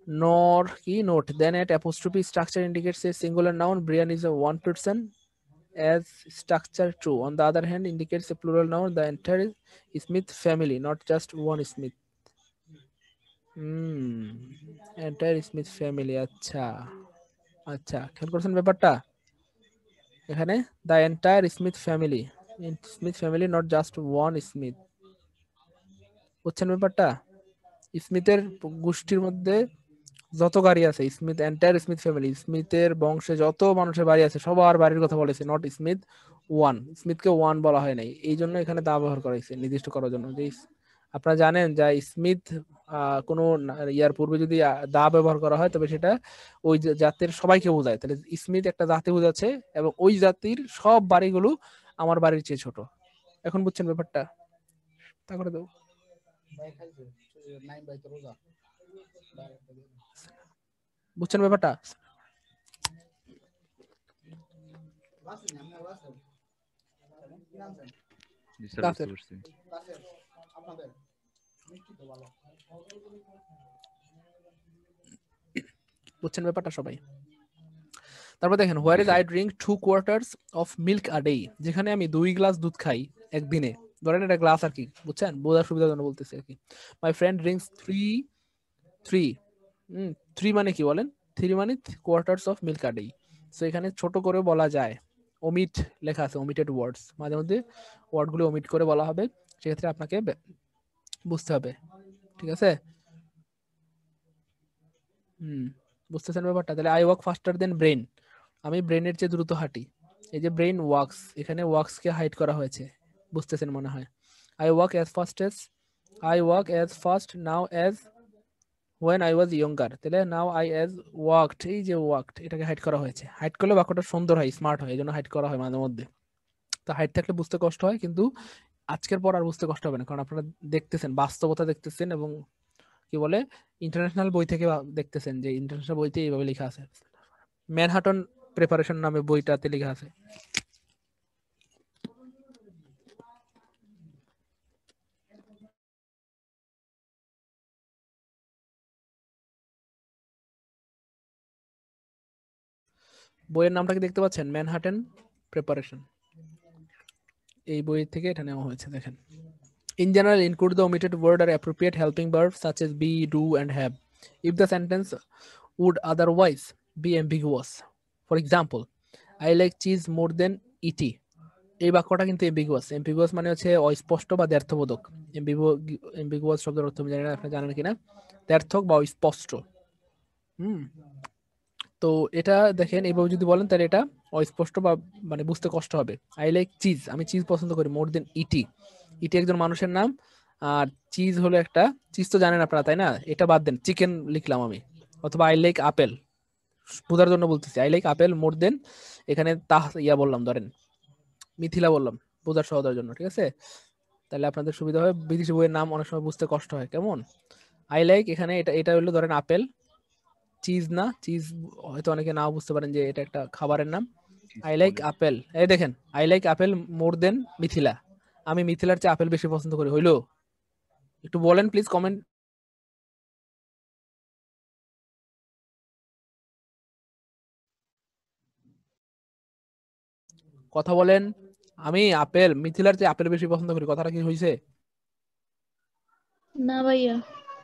Nor key note. Then at apostrophe structure indicates a singular noun. Brian is a one person as structure true. On the other hand, indicates a plural noun. The entire Smith family, not just one Smith. Entire Smith family. আচ্ছা আচ্ছা, খেয়াল করছেন ব্যাপারটা? এখানে the entire Smith family, Smith family, not just one Smith. বুঝছেন ব্যাপারটা? স্মিথের গোষ্ঠীর মধ্যে যত গাড়ি আছে, স্মিথ এন্টায়ার স্মিথ ফ্যামিলি, স্মিথের বংশে যত মানুষের বাড়ি আছে সবার বাড়ির কথা বলেছে, নট স্মিথ ওয়ান। স্মিথকে ওয়ান বলা হয় নাই, এই জন্য এখানে দা ব্যবহার করা হয়েছে নির্দিষ্ট করার জন্য। যে আপনারা জানেন যে স্মিথ কোনো ইয়ার পূর্বে যদি দা ব্যবহার করা হয় তবে সেটা ওই জাতের সবাইকে বোঝায়। তাহলে স্মিথ একটা জাতি বোঝাচ্ছে এবং ওই জাতির সব বাড়িগুলো আমার বাড়ির চেয়ে ছোট। এখন বুঝছেন ব্যাপারটা? তা করে দাও। বুঝছেন ব্যাপারটা? জি স্যার, বুঝতে পারছি। বুঝছেন ব্যাপারটা সবাই? তারপর দেখেন, where is I drink 2 quarters of milk a day, যেখানে আমি 2 গ্লাস দুধ খাই একদিনে। ধরেন এটা গ্লাস আর কি, বুঝছেন? বোঝার সুবিধার জন্য বলতেছি আর কি। মাই ফ্রেন্ড ড্রিঙ্কস 3 মানে কি বলেন? 3 মানে quarters of milk a day. So এখানে ছোট করে বলা যায়, ওমিট লেখা আছে, ওমিটেড ওয়ার্ডস, মাঝে মধ্যে ওয়ার্ডগুলো ওমিট করে বলা হবে, সেক্ষেত্রে আপনাকে বুঝতে হবে, ঠিক আছে? বুঝতেছেন ব্যাপারটা? তাহলে I walk faster than Brian, আমি ব্রেনের চেয়ে দ্রুত হাঁটি। এই যে ব্রেন ওয়াক্স, এখানে ওয়াক্স কে হাইড করা হয়েছে, বুঝতেছেন মনে হয়। I walk as fast now as when I was younger, তাহলে নাও আই অ্যাজ ওয়াকড, এই যে ওয়াকড এটাকে হাইড করা হয়েছে। হাইড করলে বাক্যটা সুন্দর হয়, স্মার্ট হয়, এই জন্য হাইড করা হয় মাঝে মধ্যে। তো হাইড থাকলে বুঝতে কষ্ট হয়, কিন্তু আজকের পর আর বুঝতে কষ্ট হবে না, কারণ আপনারা দেখতেছেন, বাস্তবতা দেখতেছেন, এবং কি বলে ইন্টারন্যাশনাল বই থেকে দেখতেছেন যে ইন্টারন্যাশনাল বইতে এইভাবে লেখা আছে। ম্যানহাটন প্রিপারেশন নামে বইটাতে লেখা আছে। বইয়ের নামটা কি দেখতে পাচ্ছেন? ম্যানহাটন প্রিপারেশন, এই বই থেকে এটা নেওয়া হয়েছে। দেখেন, in general include the omitted word or appropriate helping verbs such as be, do and have if the sentence would otherwise be ambiguous. For example, I like cheese more than et, এই বাক্যটা কিন্তু ambiguous মানে হচ্ছে অস্পষ্ট বা দ্ব্যর্থবোধক। ambiguous শব্দের অর্থ আমি জানি না, আপনি জানেন কিনা, দ্ব্যর্থক বা অস্পষ্ট। তো এটা দেখেন এইভাবে যদি বলেন তাহলে এটা অস্পষ্ট বা মানে বুঝতে কষ্ট হবে। আই লাইক চিজ, আমি চিজ পছন্দ করি, মোর দেন ইটি, ইটি একজন মানুষের নাম, আর চিজ হলো একটা, চিজ তো জানেন আপনারা তাই না, এটা বাদ দেন, চিকেন লিখলাম আমি। অথবা আই লাইক আপেল, বোঝার জন্য বলতেছি, আই লাইক আপেল মোর দেন, এখানে বললাম, ধরেন মিথিলা বললাম বোঝার সহজের জন্য, ঠিক আছে? তাহলে আপনাদের সুবিধা হয়। বিদেশি বইয়ের নাম অনেক সময় বুঝতে কষ্ট হয়, কেমন? আই লাইক, এখানে এটা হলো ধরেন আপেল, চিজ না, চিজ হয়তো অনেকে নাও বুঝতে পারেন যে এটা একটা খাবারের নাম। আই লাইক আপেল, এই দেখেন, আই লাইক আপেল মোর দেন মিথিলা, আমি মিথিলার চেয়ে আপেল বেশি পছন্দ করি। হইলো? একটু বলেন প্লিজ কমেন্ট। কথা বলেন। আমি আপেল, মিথিলার চেয়ে আপেল বেশি পছন্দ করি, কথাটা কি হয়েছে? না ভাইয়া।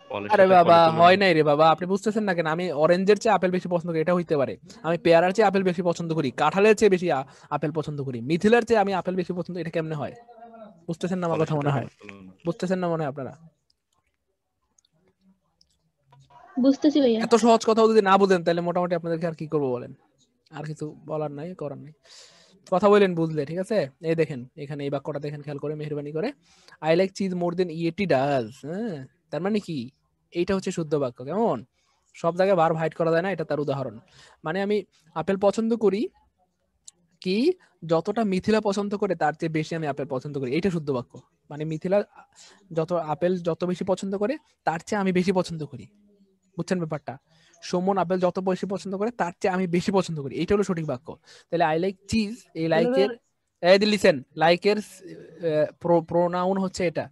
ফলের আরে সাথে বাবা, ফলের তুলনা হয় হচ্ছে। নাই রে বাবা, আপনি বুঝতেছেন না কেন? আমি অরেঞ্জের চেয়ে আপেল বেশি পছন্দ করি, এটা হইতে পারে। আমি পেয়ারার চেয়ে আপেল বেশি পছন্দ করি, কাঁঠালের চেয়ে বেশি আপেল পছন্দ করি, মিথিলার চেয়ে আমি আপেল বেশি পছন্দ, এটা কেমনে হয়? বুঝতেছেন না আমার ফলের কথা সাথে মনে হয়? ফলের তুলনা। বুঝতেছেন না মনে হয় আপনারা? বুঝতেছি ভাইয়া। এত সহজ কথাও যদি না বুঝেন তাহলে মোটামুটি আপনাদেরকে আর কি করবো বলেন? আর কিছু বলার নাই, করার নাই, কথা বলেন বুঝলে, ঠিক আছে? এই দেখেন এখানে এই বাক্যটা দেখেন খেয়াল করে, মেহরবানি করে, I like cheese more than Yeti does. হ্যাঁ, তার মানে কি? এইটা হচ্ছে শুদ্ধ বাক্য, কেমন? সব জায়গায় ভার্ব হাইড করা যায় না, এটা তার উদাহরণ। মানে আমি আপেল পছন্দ করি কি, যতটা মিথিলা পছন্দ করে তার চেয়ে বেশি আমি আপেল পছন্দ করি, এইটা শুদ্ধ বাক্য। মানে মিথিলা আপেল যত বেশি পছন্দ করে তার চেয়ে আমি বেশি পছন্দ করি, বুঝছেন ব্যাপারটা? সুমন আপেল যত বেশি পছন্দ করে তার চেয়ে আমি বেশি পছন্দ করি, এইটা হলো সঠিক বাক্য। তাহলে আই লাইক চিজ, এই তাহলে ভাইয়া লাইকের, এই লিসেন, লাইকের প্রোনাউন হচ্ছে এটা।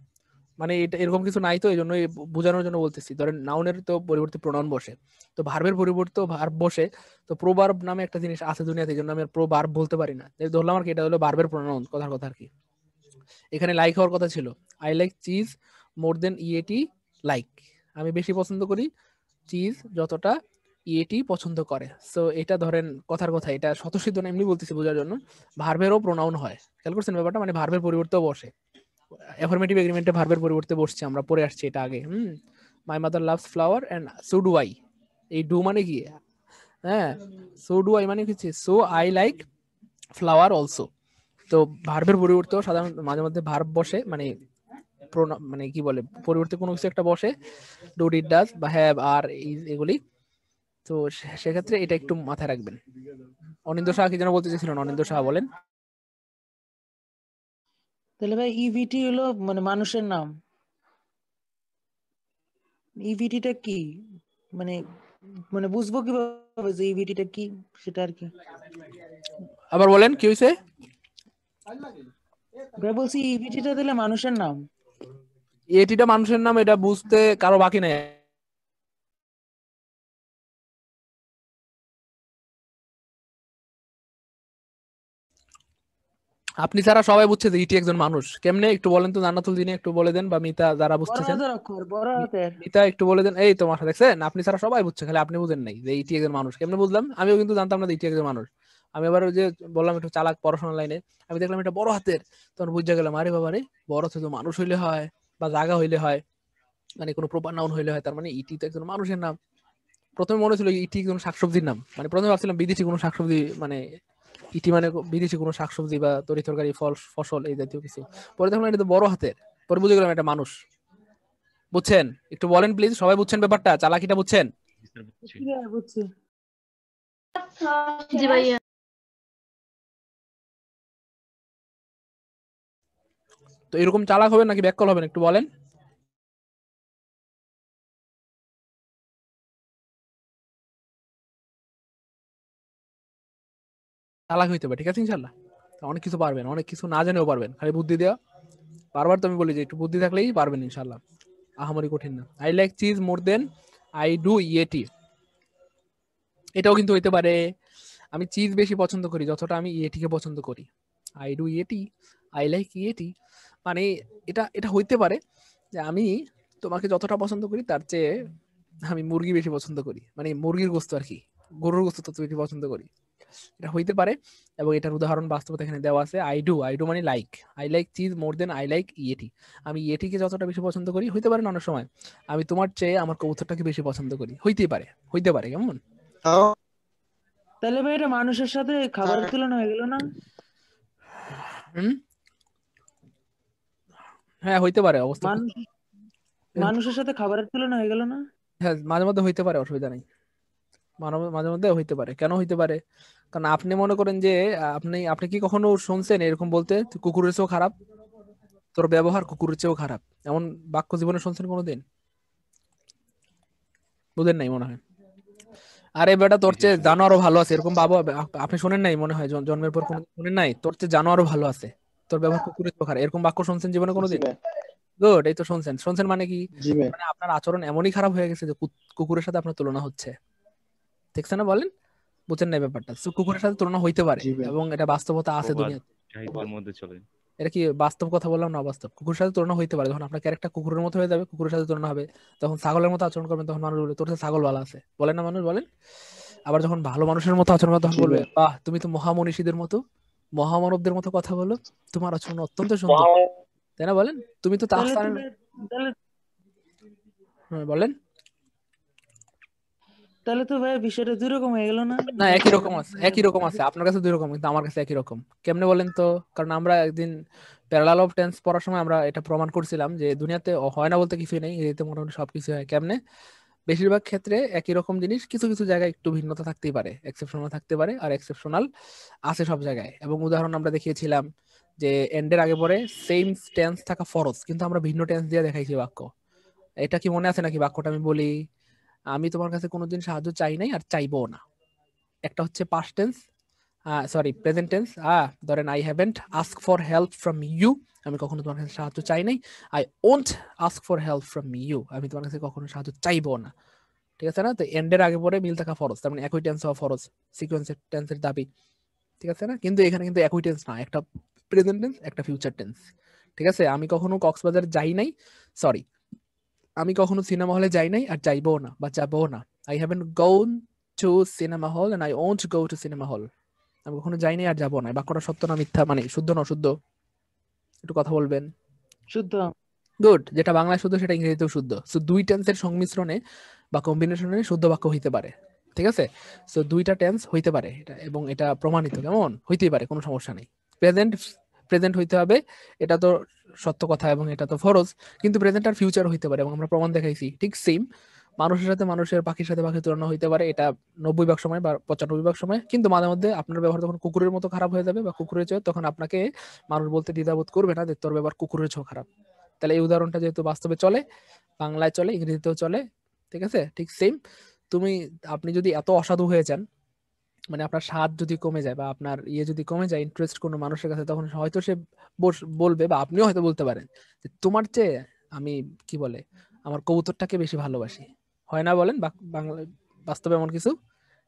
মানে এটা এরকম কিছু নাই, তো এই জন্য বোঝানোর জন্য বলতেছি। ধরেন নাউনের তো পরিবর্তে প্রোনাউন বসে, তো ভার্বের পরিবর্তে ভার্ব বসে, তো প্রোভার্ব নামে একটা জিনিস আছে দুনিয়াতে, এই জন্য আমি প্রোভার্ব বলতে পারি না, ধরলাম আর কি এটা হলো ভার্বের প্রোনাউন, কথার কথা আর কি। এখানে লাইক হওয়ার কথা ছিল, I like cheese more than Yeti like, আমি বেশি পছন্দ করি চিজ যতটা ইএটি পছন্দ করে। সো এটা ধরেন কথার কথা, এটা স্বতঃসিদ্ধ না, এমনি বলতেছি বোঝার জন্য। ভার্বেরও প্রোনাউন হয়, খেয়াল করছেন ব্যাপারটা? মানে ভার্বের পরিবর্তেও বসে, অ্যাফার্মেটিভ এগ্রিমেন্টে ভার্বের পরিবর্তে বসছে, আমরা পড়ে আসছি এটা আগে। My mother loves flower and so do I, এই ডু মানে কি? হ্যাঁ, সো ডু আই মানে কি, so I like flower also. তো ভার্বের পরিবর্তেও সাধারণত মাঝে মধ্যে ভার্ব বসে, মানে মানে কি বলে, পরিবর্তে কোনো কিছু একটা বসে, ডু ডিড ডাজ বা হ্যাভ আর এগুলি। তো সেক্ষেত্রে এটা একটু মাথায় রাখবেন। অনিন্দ্য শাহ কি যেন বলতে চেয়েছিলেন, অনিন্দ্য শাহ বলেন। তাহলে ভাই ইভিটি হলো মানে মানুষের নাম, ইভিটিটা কি? মানে মানে বুঝবো কিভাবে যে ইভিটিটা কি, সেটা আর কি। আবার বলেন কি হয়েছে? ভাই বলছি ইভিটিটা তাহলে মানুষের নাম। এটিটা মানুষের নাম, এটা বুঝতে কারো বাকি নেই। আপনি ছাড়া সবাই বুঝছে যে ইটি একজন মানুষ, কেমনে একটু বলেন তো, জান্নাতুল দিনে একটু বলে দেন, বা মিতা যারা বড় বুঝতেছেন, হাতের অক্ষর, বড় হাতের। মিতা একটু বলে দেন। এই তো মাথা দেখছেন, আপনি ছাড়া সবাই বুঝছে, খালি আপনি বুঝেন নাই যে ইটি একজন মানুষ। কেমনে বুঝলাম? আমিও কিন্তু জানতাম না যে ইটি একজন মানুষ। আমি আবার ওই যে বললাম একটু চালাক পড়াশোনা লাইনে, আমি দেখলাম এটা বড় হাতের, তখন বুঝে গেলাম আরে বাবা রে, বড় হাতে তো মানুষ হইলে হয় বা জায়গা হইলে হয়, মানে কোনো প্রপার নাউন হইলে হয়, তার মানে ইটি তো একজন মানুষের নাম। প্রথমে মনে ছিল ইটি কোনো শাকসবজির নাম, মানে প্রথমে ভাবছিলাম বিদেশি কোনো শাকসবজি, মানে ইটি মানে বিদেশি কোনো শাকসবজি বা তরি তরকারি ফল ফসল এই জাতীয় কিছু। পরে দেখলাম এটা তো বড় হাতের, পরে বুঝে গেলাম এটা মানুষ। বুঝছেন? একটু বলেন প্লিজ, সবাই বুঝছেন ব্যাপারটা, চালাকিটা বুঝছেন? বুঝছি। জি ভাইয়া। তো এরকম চালাক হবেন নাকি ব্যাককল হবেন একটু বলেন। চালাক হইতে হবে, ঠিক আছে ইনশাল্লাহ। অনেক কিছু পারবেন, অনেক কিছু না জেনেও পারবেন, খালি বুদ্ধি দেওয়া। বারবার তো আমি বলি যে একটু বুদ্ধি থাকলেই পারবেন ইনশাল্লাহ, আহামরি কঠিন না। I like cheese more than I do Yeti, এটাও কিন্তু হইতে পারে আমি চিজ বেশি পছন্দ করি যতটা আমি ইয়েটিকে পছন্দ করি। I do yeti, I like yeti, মানে এটা এটা হইতে পারে যে আমি তোমাকে যতটা পছন্দ করি তার চেয়ে আমি মুরগি বেশি পছন্দ করি, মানে মুরগির গোস্ত আর কি, গরুর গোস্ত তত বেশি পছন্দ করি, এটা হইতে পারে। এবং এটার উদাহরণ বাস্তবতা এখানে দেওয়া আছে। আই ডু মানে like, I like cheese more than I like Yeti, আমি ইয়েটিকে যতটা বেশি পছন্দ করি, হইতে পারে না অনেক সময় আমি তোমার চেয়ে আমার কবুতরটাকে বেশি পছন্দ করি, হইতেই পারে, হইতে পারে কেমন। তাহলে ভাই এটা মানুষের সাথে খাবারের তুলনা হয়ে গেল না? হুম, হ্যাঁ হইতে পারে অবস্থা। মানুষ মানুষের সাথে খাবারের তুলনা হয়ে গেল না? হ্যাঁ মাঝে মধ্যে হইতে পারে, অসুবিধা নেই, মাঝে মধ্যে হইতে পারে। কেন হইতে পারে? কারণ আপনি মনে করেন যে আপনি আপনি কি কখনো শুনছেন এরকম বলতে, কুকুরের চেয়েও খারাপ, তোর ব্যবহার কুকুরের চেয়েও খারাপ, এমন বাক্য জীবনে শুনছেন কোনোদিন? বুঝেন নাই মনে হয়। আরে বেটা তোর চেয়ে জানোয়ারও ভালো আছে, এরকম বাবু আপনি শোনেন নাই মনে হয়, জন্মের পর কোনো শোনেন নাই তোর চেয়ে জানোয়ারও ভালো আছে, তোর ব্যবহার কুকুরের চেয়েও খারাপ, এরকম বাক্য শুনছেন জীবনে কোনোদিন? গুড, এই তো শুনছেন। শুনছেন মানে কি? জি ভাই। মানে আপনার আচরণ এমনই খারাপ হয়ে গেছে যে কুকুরের সাথে আপনার তুলনা হচ্ছে, দেখছেন না বলেন? বুঝেন না ব্যাপারটা? So, কুকুরের সাথে তুলনা হইতে পারে জি ভাই। এবং এটা বাস্তবতা আছে প্রবাদ দুনিয়াতে। সাহিত্যের মধ্যে চলে। এটা কি বাস্তব কথা বললাম না অবাস্তব? কুকুরের সাথে তুলনা হইতে পারে, যখন আপনার ক্যারেক্টার কুকুরের মতো হয়ে যাবে, কুকুরের সাথে তুলনা হবে। তখন ছাগলের মতো আচরণ করবেন, তখন মানুষ বলবে তোর সাথে ছাগল ভালো আছে, বলেন না মানুষ বলেন? আবার যখন ভালো মানুষের মতো আচরণ করবে, তখন জি বলবে ভাই। বাহ তুমি তো মহামনীষীদের মতো, মহামানবদের মতো কথা বলো, তোমার আচরণ অত্যন্ত সুন্দর, তাই না বলেন? তুমি তো তাহলে তো তাহসানের, তাহলে হ্যাঁ বলেন। তাহলে তো ভাই বিষয়টা দুই রকম হয়ে গেল না? না একই রকম আছে, মানে একই রকম আছে, আপনার কাছে দুই রকম কিন্তু আমার কাছে একই রকম। কেমনে বলেন তো? কারণ আমরা একদিন প্যারালাল অফ টেন্স পড়ার সময় আমরা এটা প্রমাণ করছিলাম যে দুনিয়াতে হয় না বলতে কিছুই নেই, এতে মোটামুটি সবকিছু হয়। কেমনে? বেশিরভাগ ক্ষেত্রে একই রকম জিনিস কিছু কিছু জায়গায় একটু ভিন্নতা থাকতেই পারে, এক্সেপশনাল থাকতে পারে, আর এক্সেপশনাল আছে সব জায়গায়। এবং উদাহরণ আমরা দেখিয়েছিলাম যে এন্ডের আগে পরে সেম টেন্স থাকা ফরজ, কিন্তু আমরা ভিন্ন টেন্স দিয়ে দেখাইছি বাক্য। এটা কি মনে আছে নাকি বাক্যটা? আমি বলি, আমি তোমার কাছে কোনোদিন সাহায্য চাই নাই আর চাইবো না। একটা হচ্ছে past tense, sorry present tense, ধরেন I haven't ask for help from you, আমি কখনো তোমার কাছে সাহায্য চাই নাই। I won't ask for help from you, আমি তোমার কাছে কখনো সাহায্য চাইবো না। ঠিক আছে না? তো এন্ডের আগে পরে মিল থাকা ফরজ, তার মানে একই টেন্স হওয়া ফরজ, সিকোয়েন্সের টেন্সের দাবি। ঠিক আছে না? কিন্তু এখানে কিন্তু একই টেন্স না, একটা প্রেজেন্ট টেন্স একটা ফিউচার টেন্স। ঠিক আছে? আমি কখনো কক্সবাজার যাই নাই, সরি আমি কখনো সিনেমা হলে যাই নাই আর যাইবো না বা যাবো না। I haven't gone to cinema hall and I won't go to cinema hall, আমি কখনো যাই নাই আর যাবো না। এই বাক্যটা সত্য না মিথ্যা, মানে শুদ্ধ না অশুদ্ধ? একটু কথা বলবেন। শুদ্ধ। গুড, যেটা বাংলায় শুদ্ধ সেটা ইংরেজিতেও শুদ্ধ। সো দুই টেন্সের সংমিশ্রণে বা কম্বিনেশনে শুদ্ধ বাক্য হইতে পারে। ঠিক আছে? সো দুইটা টেন্স হইতে পারে এটা, এবং এটা প্রমাণিত, কেমন হইতেই পারে, কোনো সমস্যা নেই। প্রেজেন্ট প্রেজেন্ট হইতে হবে, এটা তো সত্য কথা এবং এটা তো ফরজ। কিন্তু প্রেজেন্ট আর ফিউচার হইতে পারে এবং আমরা প্রমাণ দেখাইছি ঠিক সেম। মানুষের সাথে মানুষের, পাখির সাথে পাখির তুলনা হইতে পারে, এটা 90% সময় বা 95% সময়। কিন্তু মাঝে মধ্যে আপনার ব্যবহার যখন কুকুরের মতো খারাপ হয়ে যাবে বা কুকুরের চেয়ে, তখন আপনাকে মানুষ বলতে দ্বিধাবোধ করবে না যে তোর ব্যবহার কুকুরের চেয়েও খারাপ। তাহলে এই উদাহরণটা যেহেতু বাস্তবে চলে, বাংলায় চলে, ইংরেজিতেও চলে, ঠিক আছে, ঠিক সেম। তুমি, আপনি যদি এত অসাধু হয়ে যান, মানে আপনার স্বাদ যদি কমে যায় বা আপনার ইয়ে যদি কমে যায় ইন্টারেস্ট কোনো মানুষের কাছে, তখন হয়তো সে বলবে বা আপনিও হয়তো বলতে পারেন যে তোমার চেয়ে আমি কি বলে আমার কবুতরটাকে বেশি ভালোবাসি। হয় না বলেন বাংলা বাস্তবে এমন কিছু?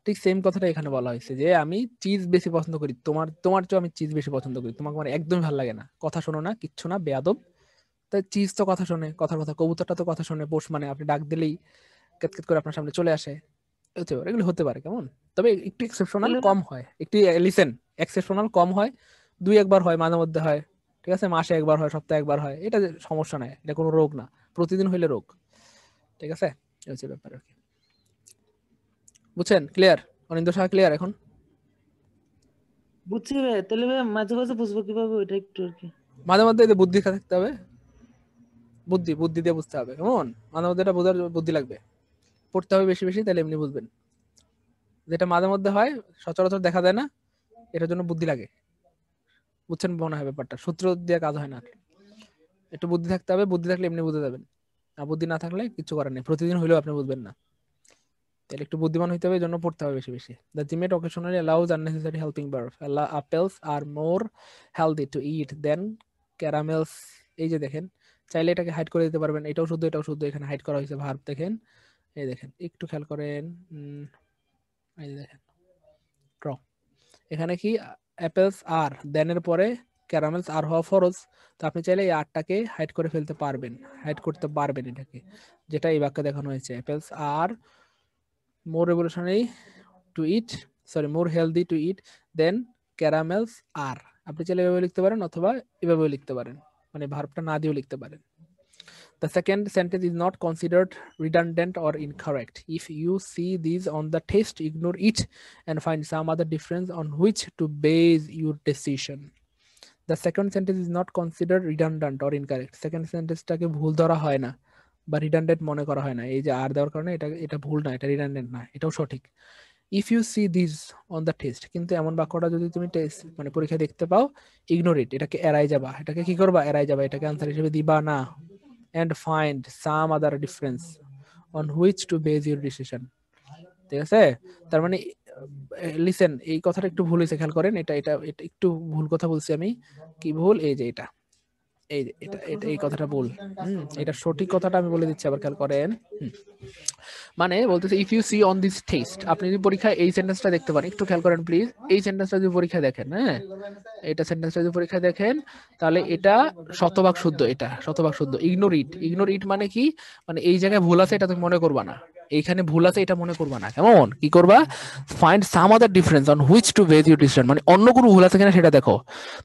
ঠিক সেম কথাটা এখানে বলা হয়েছে যে আমি চিজ বেশি পছন্দ করি, তোমার তোমার চেয়ে আমি চিজ বেশি পছন্দ করি, তোমাকে আমার একদমই ভালো লাগে না, কথা শোনো না, কিচ্ছু না, বেয়াদব। তাই চিজ তো কথা শোনে, কথার কথা, কবুতরটা তো কথা শোনে, পোষ মানে আপনি ডাক দিলেই কেতকেত করে আপনার সামনে চলে আসে। হতে পারে, এগুলো হতে পারে কেমন। তবে একটু এক্সেপশনাল তাহলে কম হয়, একটু লিসেন, এক্সেপশনাল কম হয়, দুই একবার হয়, মাঝে মধ্যে হয়, ঠিক আছে, মাসে একবার হয়, সপ্তাহে একবার হয়, এটা সমস্যা নাই, এটা কোনো রোগ না, প্রতিদিন হইলে রোগ। ঠিক আছে, এই হচ্ছে ব্যাপার আর কি। বুঝছেন? ক্লিয়ার? অনিন্দ্য সাহা ক্লিয়ার এখন? বুঝছি ভাইয়া, তাহলে ভাইয়া মাঝে মাঝে বুঝবো কিভাবে ওইটা একটু আর কি। মাঝে মধ্যে এই যে বুদ্ধি থাকতে হবে, বুদ্ধি দিয়ে বুঝতে হবে, কেমন? মাঝে মধ্যে এটা বোঝার বুদ্ধি লাগবে, পড়তে হবে বেশি বেশি, তাহলে এমনি বুঝবেন। যেটা মাঝে মধ্যে হয়, সচরাচর দেখা যায় না, এটার জন্য বুদ্ধি লাগে। বুঝছেন মনে হয় ব্যাপারটা? সূত্র দিয়ে কাজ হয় না। একটু বুদ্ধি থাকতে হবে, বুদ্ধি থাকলে এমনি বুঝে যাবেন, আর বুদ্ধি না থাকলে কিছু করার নেই, প্রতিদিন হইলেও আপনি বুঝবেন না। তাহলে একটু বুদ্ধিমান হইতে হবে, এই জন্য পড়তে হবে বেশি বেশি। The timid occasionally allows unnecessary helping birth. Apples are more healthy to eat than caramels. এই যে দেখেন, চাইলে এটাকে হাইড করে দিতে পারবেন, এটাও শুদ্ধ এটাও শুদ্ধ, এখানে হাইড করা হয়েছে ভার্ব। দেখেন, এই দেখেন একটু খেয়াল করেন, এই যে দেখেন ট্র, এখানে কি অ্যাপেলস আর দেন এর পরে ক্যারামেলস আর হওয়া ফরজ, তো আপনি চাইলে এই আরটাকে হাইড করে ফেলতে পারবেন, হাইড করতে পারবেন এটাকে, যেটা এই বাক্যে দেখানো হয়েছে। Apples are more revolutionary to eat, sorry, more healthy to eat than caramels are. আপনি চাইলে এভাবে লিখতে পারেন অথবা এভাবে লিখতে পারেন, মানে ভার্বটা না দিয়েও লিখতে পারেন। The second sentence is not considered redundant or incorrect. If you see these on the test, ignore it and find some other difference on which to base your decision. The second sentence is not considered redundant or incorrect. Second sentence-টাকে ভুল ধরা হয় না বা redundant মনে করা হয় না, এই যে আর দেওয়ার কারণে এটা ভুল না, এটা রিডান্ডেন্ট না, এটাও সঠিক। If you see this on the test, কিন্তু এমন বাক্যটা যদি তুমি টেস্ট মানে পরীক্ষায় দেখতে পাও, ইগনোর ইট, এটাকে এড়াই যাবা, এটাকে কি করবা? এড়াই যাবা, এটাকে আনসার হিসেবে দিবা না। And find some other difference on which to base your decision. ঠিক আছে? তার মানে লিসেন, এই কথাটা একটু ভুল হয়েছে, খেয়াল করেন, এটা এটা এটা একটু ভুল কথা বলছি আমি। কি ভুল? এই যে এটা, এই যে এটা এটা এই কথাটা ভুল। এটা সঠিক কথাটা আমি বলে দিচ্ছি, আবার খেয়াল করেন। মানে বলতেছে if you see on this test, আপনি যদি পরীক্ষায় এই সেন্টেন্সটা দেখতে পারেন, একটু খেয়াল করেন প্লিজ, এই সেন্টেন্সটা যদি পরীক্ষায় দেখেন, হ্যাঁ এটা সেন্টেন্সটা যদি পরীক্ষায় দেখেন, তাহলে এটা শতভাগ শুদ্ধ, এটা শতভাগ শুদ্ধ। ইগনোর ইট, ইগনোর ইট মানে কি? মানে এই জায়গায় ভুল আছে এটা তুমি মনে করবা না, এইখানে ভুল আছে এটা মনে করবা না, কেমন? কি করবা? Find some other difference on which to base your decision, মানে অন্য কোনো ভুল আছে কিনা সেটা দেখো।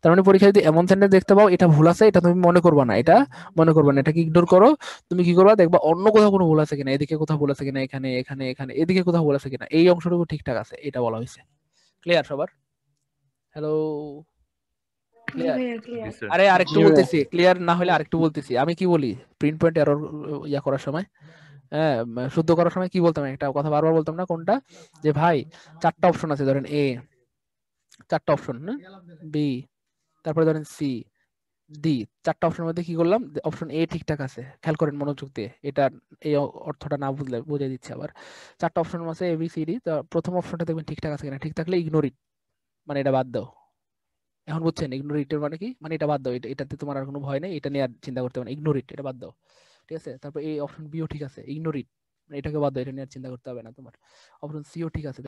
তার মানে পরীক্ষায় যদি এমন সেন্টেন্স দেখতে পাও এটা ভুল আছে, এটা তুমি মনে করবা না, এটা মনে করবা না, এটাকে ইগনোর করো। তুমি কি করবা? দেখবা অন্য কোথাও কোনো ভুল আছে কিনা, এদিকে কোথাও ভুল আছে কিনা, এখানে এখানে এখানে এদিকে কোথাও ভুল আছে কিনা, এই অংশটুকু ঠিকঠাক আছে, এটা বলা হয়েছে। ক্লিয়ার সবার? Hello, clear? জি স্যার। আরে আরেকটু জি ভাইয়া। বলতেছি, ক্লিয়ার না হলে আরেকটু বলতেছি। আমি কি বলি প্রিন্ট পয়েন্ট এরর ইয়া করার সময়, হ্যাঁ শুদ্ধ করার সময় কি বলতাম? একটা কথা বারবার বলতাম না, কোনটা? যে ভাই চারটা অপশন আছে, ধরেন এ, চারটা অপশন না, বি, তারপরে ধরেন সি, ডি, চারটা অপশনের মধ্যে কি করলাম? অপশন এ ঠিকঠাক আছে, খেয়াল করেন মনোযোগ দিয়ে, এটা এই অর্থটা না বুঝলে বুঝিয়ে দিচ্ছি আবার। চারটা অপশন আছে এ বি সি ডি, তো প্রথম অপশনটা দেখবেন ঠিকঠাক আছে কিনা, ঠিক থাকলে ইগনোর ইট, মানে এটা বাদ দাও। এখন বুঝছেন ইগনোর ইটের মানে কি? মানে এটা বাদ দাও, এটাতে তোমার আর কোনো ভয় নেই, এটা নিয়ে আর চিন্তা করতে হবে না, ইগনোর ইট, এটা বাদ দাও। ঠিক আছে? তারপর এই অপশন বিও ঠিক আছে, ইগনোর ইট, মানে এটাকে বাদ দাও, এটা নিয়ে আর চিন্তা করতে হবে না তোমার। অপশন সিও ঠিক আছে।